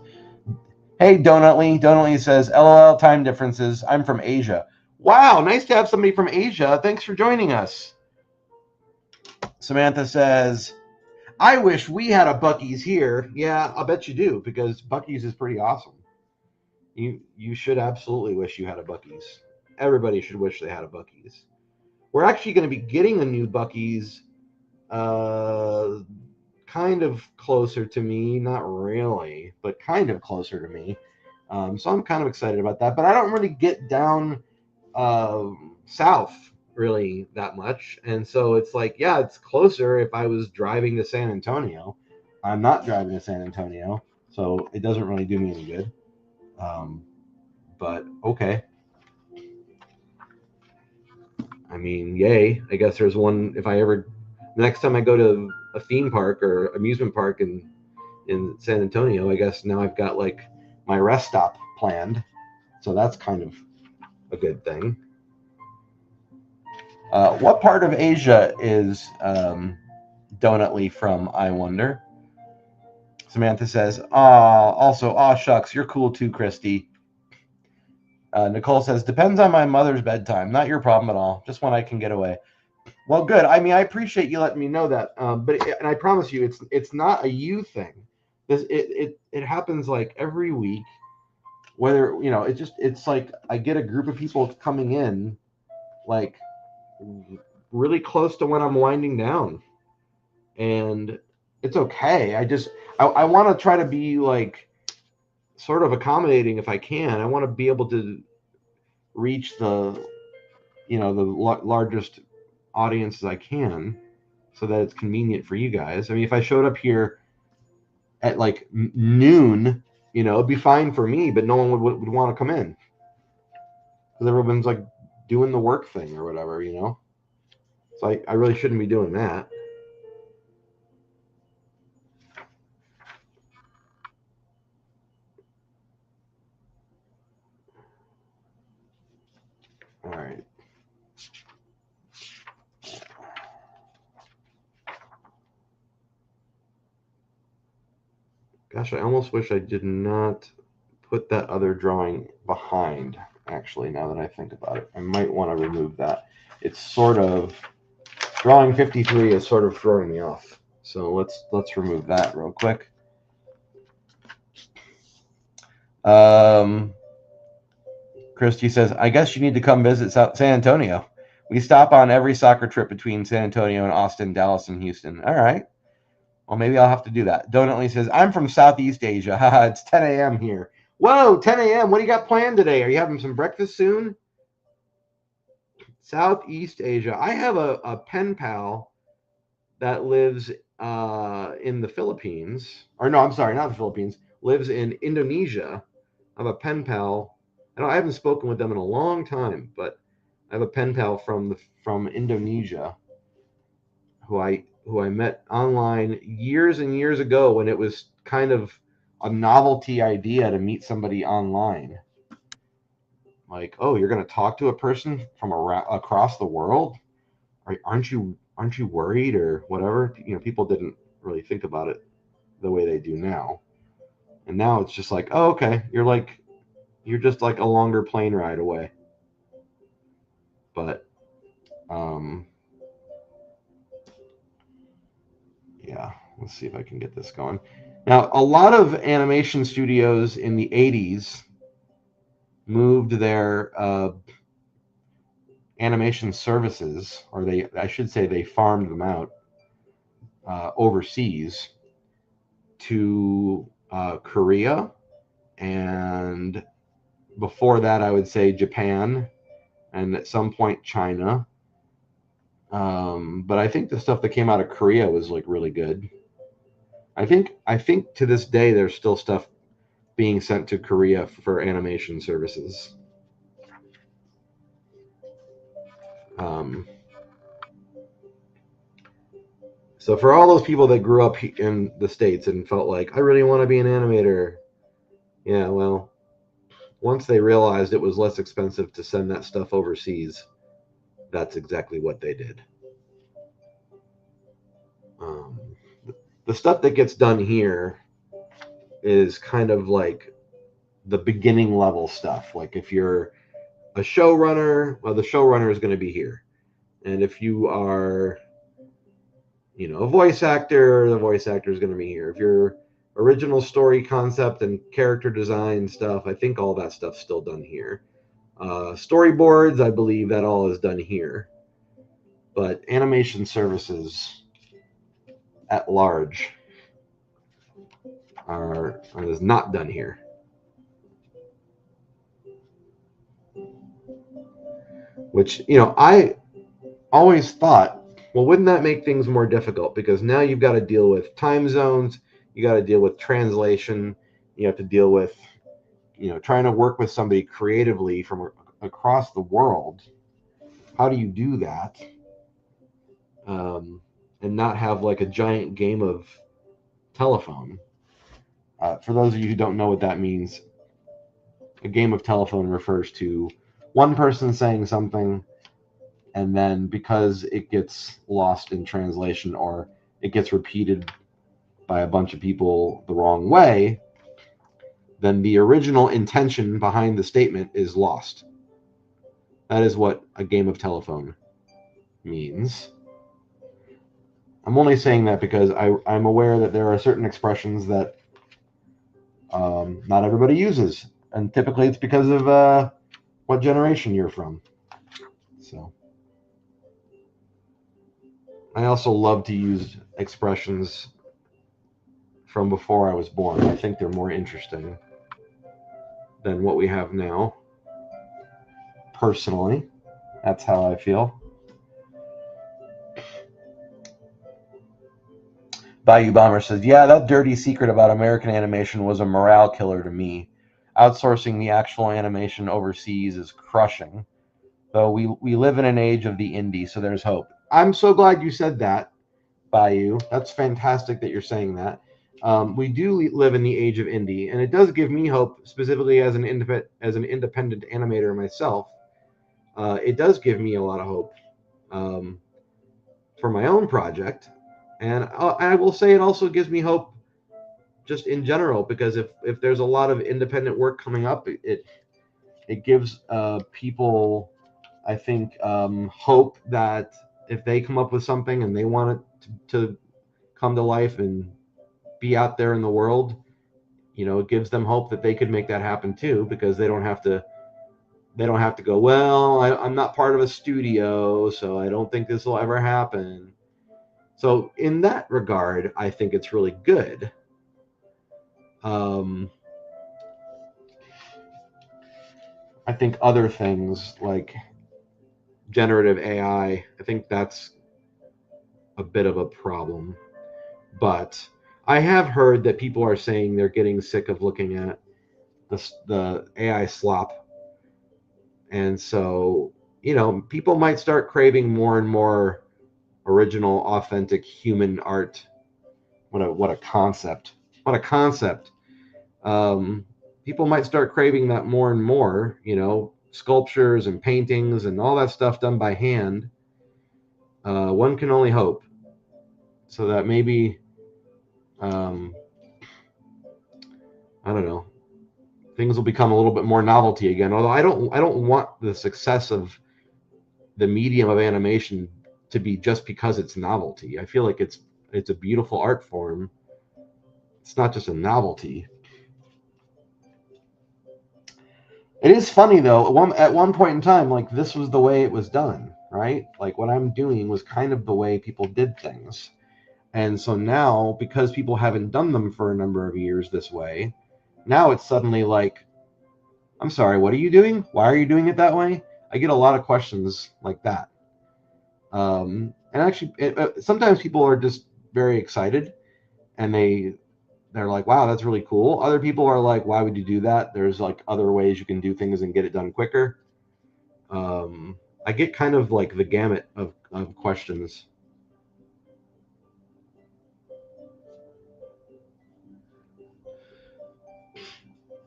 S1: Hey, Donutly. Donutly says, LOL, time differences. I'm from Asia. Wow, nice to have somebody from Asia. Thanks for joining us. Samantha says, I wish we had a Buc-ee's here. Yeah, I'll bet you do, because Buc-ee's is pretty awesome. You should absolutely wish you had a Buc-ee's. Everybody should wish they had a Buc-ee's. We're actually going to be getting a new Buc-ee's kind of closer to me. Not really, but kind of closer to me. So I'm kind of excited about that. But I don't really get down south really that much. And so it's like, yeah, it's closer if I was driving to San Antonio. I'm not driving to San Antonio, so it doesn't really do me any good. But okay. I mean, yay. I guess there's one. If I ever, next time I go to a theme park or amusement park in San Antonio, I guess now I've got like my rest stop planned. So that's kind of a good thing. What part of Asia is Donutly from, I wonder? Samantha says, also, shucks, you're cool too, Christy. Nicole says, depends on my mother's bedtime. Not your problem at all. Just when I can get away. Well, good. I mean, I appreciate you letting me know that. And I promise you, it's not a you thing. It happens like every week. Whether it's like I get a group of people coming in, like really close to when I'm winding down, and it's okay. I want to try to be like sort of accommodating if I can. I want to be able to reach the largest audience as I can, so that it's convenient for you guys. I mean, if I showed up here at like noon, it'd be fine for me, but no one would want to come in because everyone's like doing the work thing or whatever, So I really shouldn't be doing that. All right. Gosh, I almost wish I did not put that other drawing behind, actually, now that I think about it. I might want to remove that. It's sort of, drawing 53 is sort of throwing me off. So let's remove that real quick. Christy says, I guess you need to come visit San Antonio. We stop on every soccer trip between San Antonio and Austin, Dallas, and Houston. All right. Well, maybe I'll have to do that. Donutly says, I'm from Southeast Asia. Haha, it's 10 a.m. here. Whoa, 10 a.m. What do you got planned today? Are you having some breakfast soon?
S2: Southeast Asia. I have a pen pal that lives in the Philippines. Or no, I'm sorry, not the Philippines. Lives in Indonesia. I have a pen pal. I haven't spoken with them in a long time, but I have a pen pal from Indonesia who I met online years and years ago when it was kind of a novelty idea to meet somebody online. Like, oh, you're going to talk to a person from across the world? Aren't you worried or whatever? People didn't really think about it the way they do now. And now it's just like, oh, okay, you're just like a longer plane ride away. But um, yeah, let's see if I can get this going. Now, a lot of animation studios in the 80s moved their animation services, or I should say, they farmed them out overseas to Korea, and before that, I would say Japan, and at some point China. But I think the stuff that came out of Korea was like really good. I think to this day there's still stuff being sent to Korea for animation services. Um, so for all those people that grew up in the States and felt like I really want to be an animator, yeah, well, once they realized it was less expensive to send that stuff overseas, that's exactly what they did. Um, the stuff that gets done here is kind of like the beginning level stuff. Like if you're a showrunner, well, the showrunner is going to be here. And if you are, a voice actor, the voice actor is going to be here. If you're original story concept and character design stuff, I think all that stuff's still done here. Storyboards, I believe that all is done here. But animation services at large is not done here. Which, I always thought, well, wouldn't that make things more difficult? Because now you've got to deal with time zones, you got to deal with translation, you have to deal with, trying to work with somebody creatively from across the world. How do you do that? Um, and not have like a giant game of telephone? For those of you who don't know what that means, a game of telephone refers to one person saying something, and then because it gets lost in translation or it gets repeated by a bunch of people the wrong way, then the original intention behind the statement is lost. That is what a game of telephone means. I'm only saying that because I'm aware that there are certain expressions that not everybody uses, and typically it's because of what generation you're from. So I also love to use expressions from before I was born. I think they're more interesting than what we have now. Personally, that's how I feel. Bayou Bomber says, yeah, that dirty secret about American animation was a morale killer to me. Outsourcing the actual animation overseas is crushing. Though we live in an age of the indie, so there's hope. I'm so glad you said that, Bayou. That's fantastic that you're saying that. We do live in the age of indie, and it does give me hope, specifically as an independent animator myself. It does give me a lot of hope um, for my own project, and I will say it also gives me hope just in general, because if there's a lot of independent work coming up, it gives people, I think, hope that if they come up with something and they want it to come to life and be out there in the world, it gives them hope that they could make that happen too, because they don't have to go, well, I'm not part of a studio, so I don't think this will ever happen. So in that regard, I think it's really good. Um, I think other things like generative AI. I think that's a bit of a problem. But I have heard that people are saying they're getting sick of looking at the AI slop. And so, people might start craving more and more original, authentic human art. What a concept. What a concept. Um, People might start craving that more and more, sculptures and paintings and all that stuff done by hand. One can only hope. So that maybe, um, I don't know, things will become a little bit more novelty again. Although I don't want the success of the medium of animation to be just because it's novelty. I feel like it's a beautiful art form. It's not just a novelty. It is funny though. At one point in time, like this was the way it was done, right? Like what I'm doing was kind of the way people did things. And so now, because people haven't done them for a number of years this way, now it's suddenly like, I'm sorry, what are you doing? Why are you doing it that way? I get a lot of questions like that. And actually, sometimes people are just very excited, and they're like, wow, that's really cool. Other people are like, why would you do that? There's like other ways you can do things and get it done quicker. I get kind of like the gamut of questions.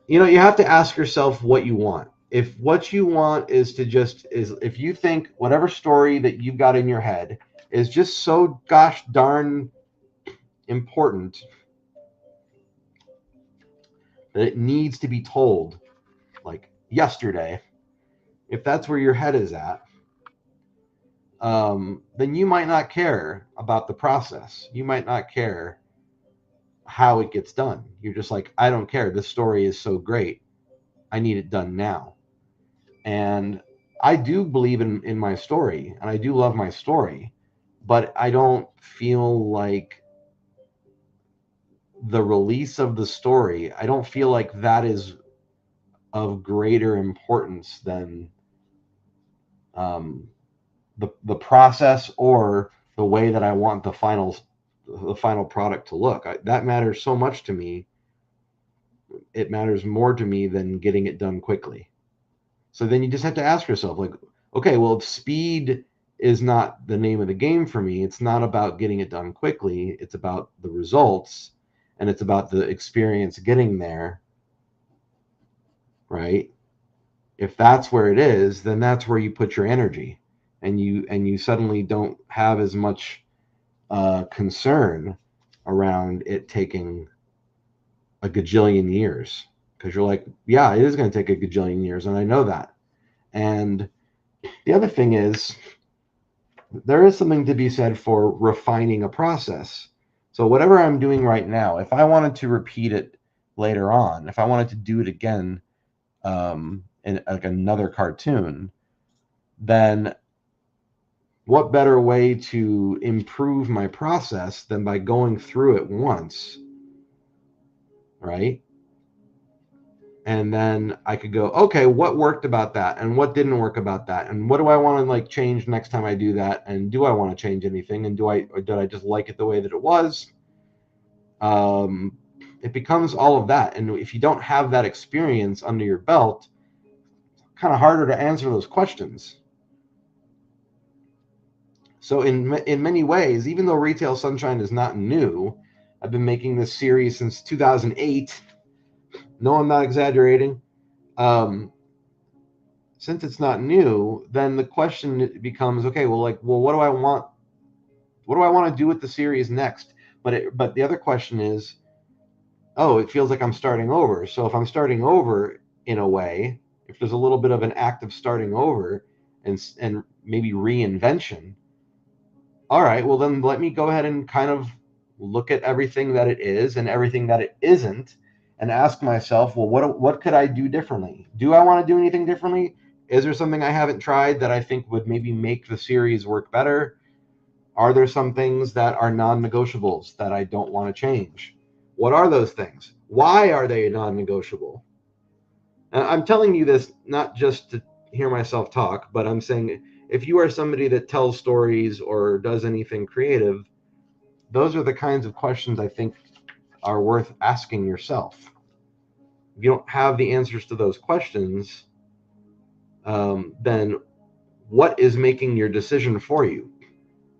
S2: You have to ask yourself what you want. If what you want is if you think whatever story that you've got in your head is just so gosh darn important that it needs to be told like yesterday, if that's where your head is at, then you might not care about the process. You might not care how it gets done. You're just like, I don't care. This story is so great. I need it done now. And I do believe in my story, and I do love my story, but I don't feel like the release of the story, I don't feel like that is of greater importance than um, the process or the way that I want the final product to look. That matters so much to me. It matters more to me than getting it done quickly. So then you just have to ask yourself, like, okay, well, if speed is not the name of the game for me, it's not about getting it done quickly. It's about the results, and it's about the experience getting there, right? If that's where it is, then that's where you put your energy, and you suddenly don't have as much concern around it taking a gajillion years, because you're like, yeah, it is going to take a gajillion years, and I know that. And the other thing is, there is something to be said for refining a process. So whatever I'm doing right now, if I wanted to repeat it later on, if I wanted to do it again in like another cartoon, then what better way to improve my process than by going through it once, right? And then I could go, okay, what worked about that and what didn't work about that, and what do I want to like change next time I do that, and do I want to change anything, and did I just like it the way that it was? um, it becomes all of that, and if you don't have that experience under your belt, it's kind of harder to answer those questions. So in many ways, even though Retail Sunshine is not new, I've been making this series since 2008. No, I'm not exaggerating. um, since it's not new, then the question becomes, okay, well, what do I want to do with the series next? But the other question is, oh, it feels like I'm starting over. So if I'm starting over in a way, if there's a little bit of an act of starting over and maybe reinvention, all right, well then let me go ahead and kind of look at everything that it is and everything that it isn't, and ask myself, well, what could I do differently? Do I want to do anything differently? Is there something I haven't tried that I think would maybe make the series work better? Are there some things that are non-negotiables that I don't want to change? What are those things? Why are they non-negotiable? I'm telling you this not just to hear myself talk, but I'm saying if you are somebody that tells stories or does anything creative, those are the kinds of questions I think are worth asking yourself. If you don't have the answers to those questions, then what is making your decision for you?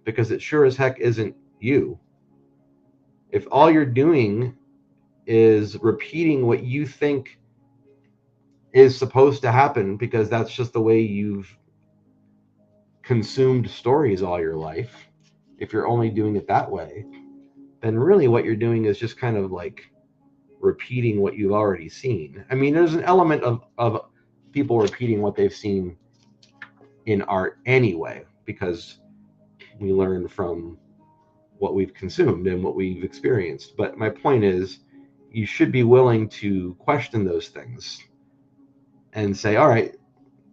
S2: Because it sure as heck isn't you. If all you're doing is repeating what you think is supposed to happen because that's just the way you've consumed stories all your life, if you're only doing it that way, then really what you're doing is just kind of like repeating what you've already seen. I mean, there's an element of people repeating what they've seen in art anyway, because we learn from what we've consumed and what we've experienced. But my point is, you should be willing to question those things and say, all right,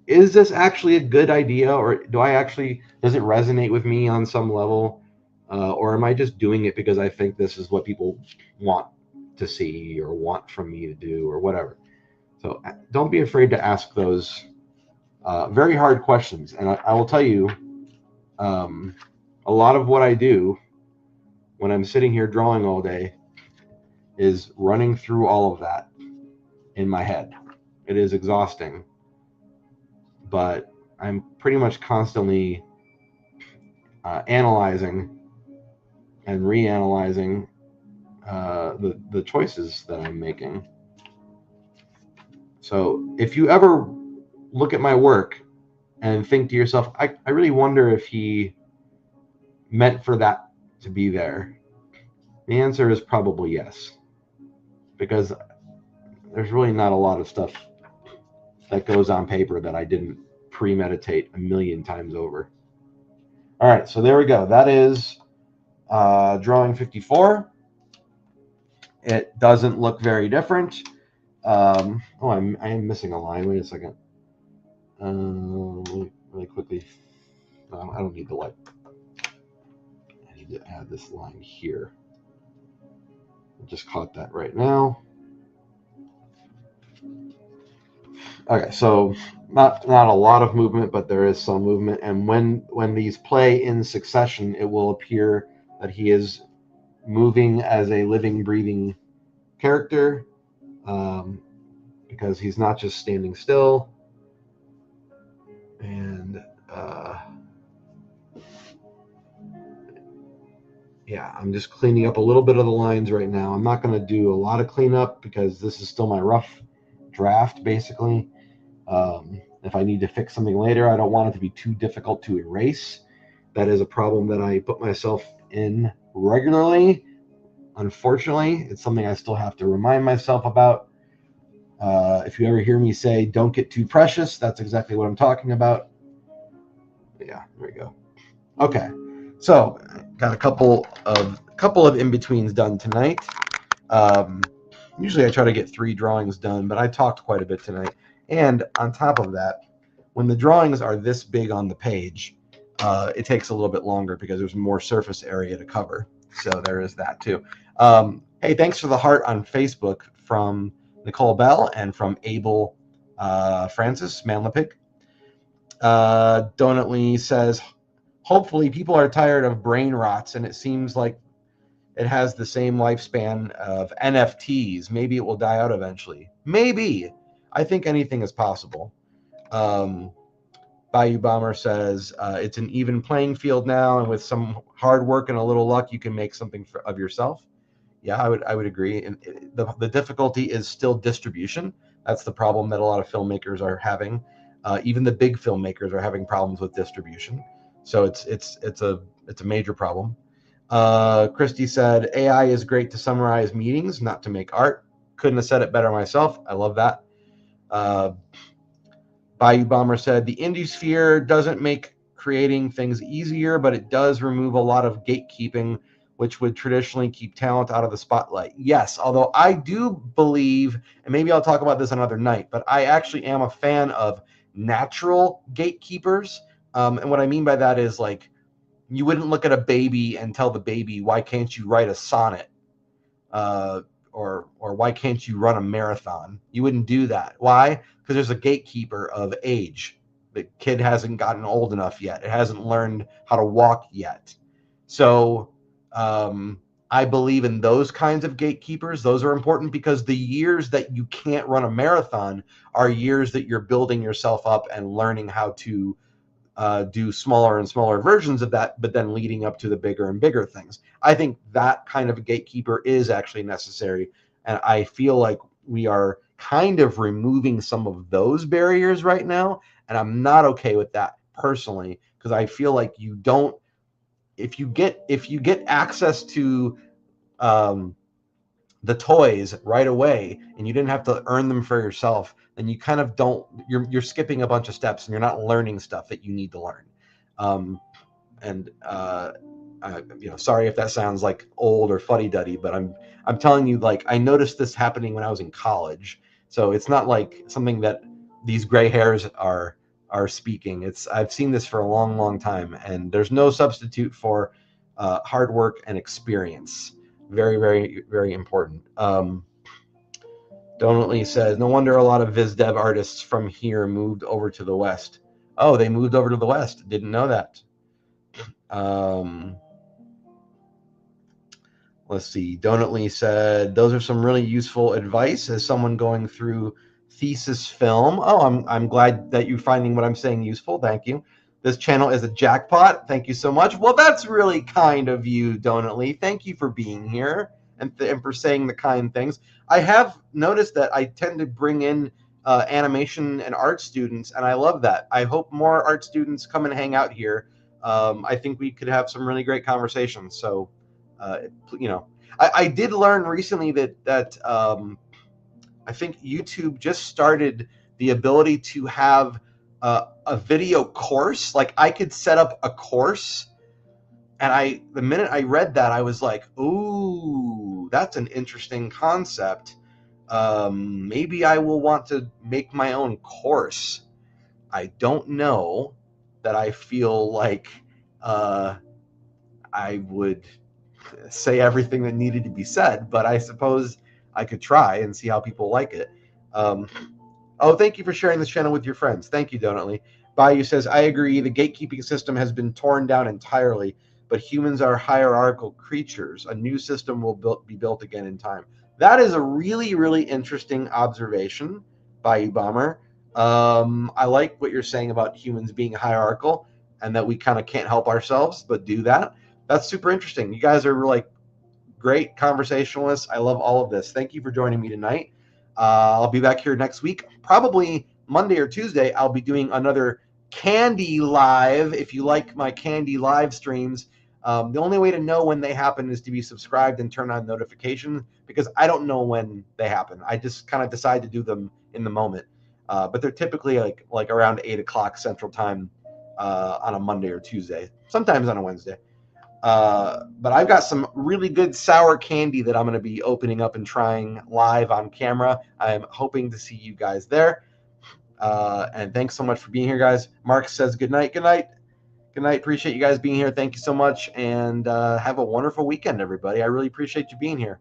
S2: is this actually a good idea, or does it resonate with me on some level, or am I just doing it because I think this is what people want to see or want from me to do or whatever? So don't be afraid to ask those very hard questions. And I will tell you, a lot of what I do when I'm sitting here drawing all day is running through all of that in my head. It is exhausting, but I'm pretty much constantly analyzing and reanalyzing the choices that I'm making. So if you ever look at my work and think to yourself, I really wonder if he meant for that to be there, the answer is probably yes, because there's really not a lot of stuff that goes on paper that I didn't premeditate a million times over. All right, so there we go. That is drawing 54. It doesn't look very different. I am missing a line. Wait a second. Really quickly. I don't need the light. I need to add this line here. I just caught that right now. Okay, so not a lot of movement, but there is some movement. And when these play in succession, it will appear that he is moving as a living, breathing character, because he's not just standing still. And yeah, I'm just cleaning up a little bit of the lines right now. I'm not going to do a lot of cleanup because this is still my rough draft, basically. If I need to fix something later, I don't want it to be too difficult to erase. That is a problem that I put myself in regularly. Unfortunately, it's something I still have to remind myself about. If you ever hear me say, don't get too precious, that's exactly what I'm talking about. Yeah, there we go. Okay, so got a couple of in-betweens done tonight. Usually I try to get 3 drawings done, but I talked quite a bit tonight. And on top of that, when the drawings are this big on the page, it takes a little bit longer because there's more surface area to cover. So there is that too. Hey, thanks for the heart on Facebook from Nicole Bell and from Abel Francis Manlapig. Donutly says, hopefully people are tired of brain rots and it seems like it has the same lifespan of NFTs. Maybe it will die out eventually. Maybe. I think anything is possible. Bayou Bomber says, it's an even playing field now, and with some hard work and a little luck, you can make something of yourself. Yeah, I would agree. And the difficulty is still distribution. That's the problem that a lot of filmmakers are having. Even the big filmmakers are having problems with distribution. So it's a major problem. Christy said, AI is great to summarize meetings, not to make art. Couldn't have said it better myself. I love that. Bayou Bomber said, the indie sphere doesn't make creating things easier, but it does remove a lot of gatekeeping, which would traditionally keep talent out of the spotlight. Yes, although I do believe, and maybe I'll talk about this another night, but I actually am a fan of natural gatekeepers. And what I mean by that is, like, you wouldn't look at a baby and tell the baby, why can't you write a sonnet? Or why can't you run a marathon? You wouldn't do that. Why? Because there's a gatekeeper of age.
S1: The kid hasn't gotten old enough yet. It hasn't learned how to walk yet. So I believe in those kinds of gatekeepers. Those are important because the years that you can't run a marathon are years that you're building yourself up and learning how to do smaller and smaller versions of that, but then leading up to the bigger and bigger things. I think that kind of a gatekeeper is actually necessary. And I feel like we are kind of removing some of those barriers right now. And I'm not okay with that personally, because I feel like you don't, if you get access to the toys right away and you didn't have to earn them for yourself, then you kind of don't, you're skipping a bunch of steps and you're not learning stuff that you need to learn. And sorry if that sounds like old or fuddy-duddy, but I'm telling you, like, I noticed this happening when I was in college. So it's not like something that these gray hairs are speaking. I've seen this for a long, long time, and there's no substitute for hard work and experience. Very, very, very important. Donately says, no wonder a lot of viz dev artists from here moved over to the West. Oh, they moved over to the West. Didn't know that. Let's see. Donatly said, those are some really useful advice as someone going through thesis film. Oh, I'm glad that you're finding what I'm saying useful. Thank you. This channel is a jackpot. Thank you so much. Well, that's really kind of you, Donatly. Thank you for being here and for saying the kind things. I have noticed that I tend to bring in animation and art students, and I love that. I hope more art students come and hang out here. I think we could have some really great conversations. So, I did learn recently that I think YouTube just started the ability to have a video course. Like, I could set up a course, and the minute I read that, I was like, ooh, that's an interesting concept. Maybe I will want to make my own course. I don't know that I feel like I would say everything that needed to be said, but I suppose I could try and see how people like it. Oh, thank you for sharing this channel with your friends. Thank you, Donatly. Bayou says, I agree. The gatekeeping system has been torn down entirely, but humans are hierarchical creatures. A new system will be built again in time. That is a really, really interesting observation, Bayou Bomber. I like what you're saying about humans being hierarchical and that we kind of can't help ourselves but do that. That's super interesting. You guys are like great conversationalists. I love all of this. Thank you for joining me tonight. I'll be back here next week, probably Monday or Tuesday. I'll be doing another candy live. If you like my candy live streams, the only way to know when they happen is to be subscribed and turn on notifications, because I don't know when they happen. I just kind of decide to do them in the moment. But they're typically like around 8 o'clock Central Time on a Monday or Tuesday, sometimes on a Wednesday. But I've got some really good sour candy that I'm going to be opening up and trying live on camera. I'm hoping to see you guys there. And thanks so much for being here, guys. Mark says good night. Good night. Good night. Appreciate you guys being here. Thank you so much. And have a wonderful weekend, everybody. I really appreciate you being here.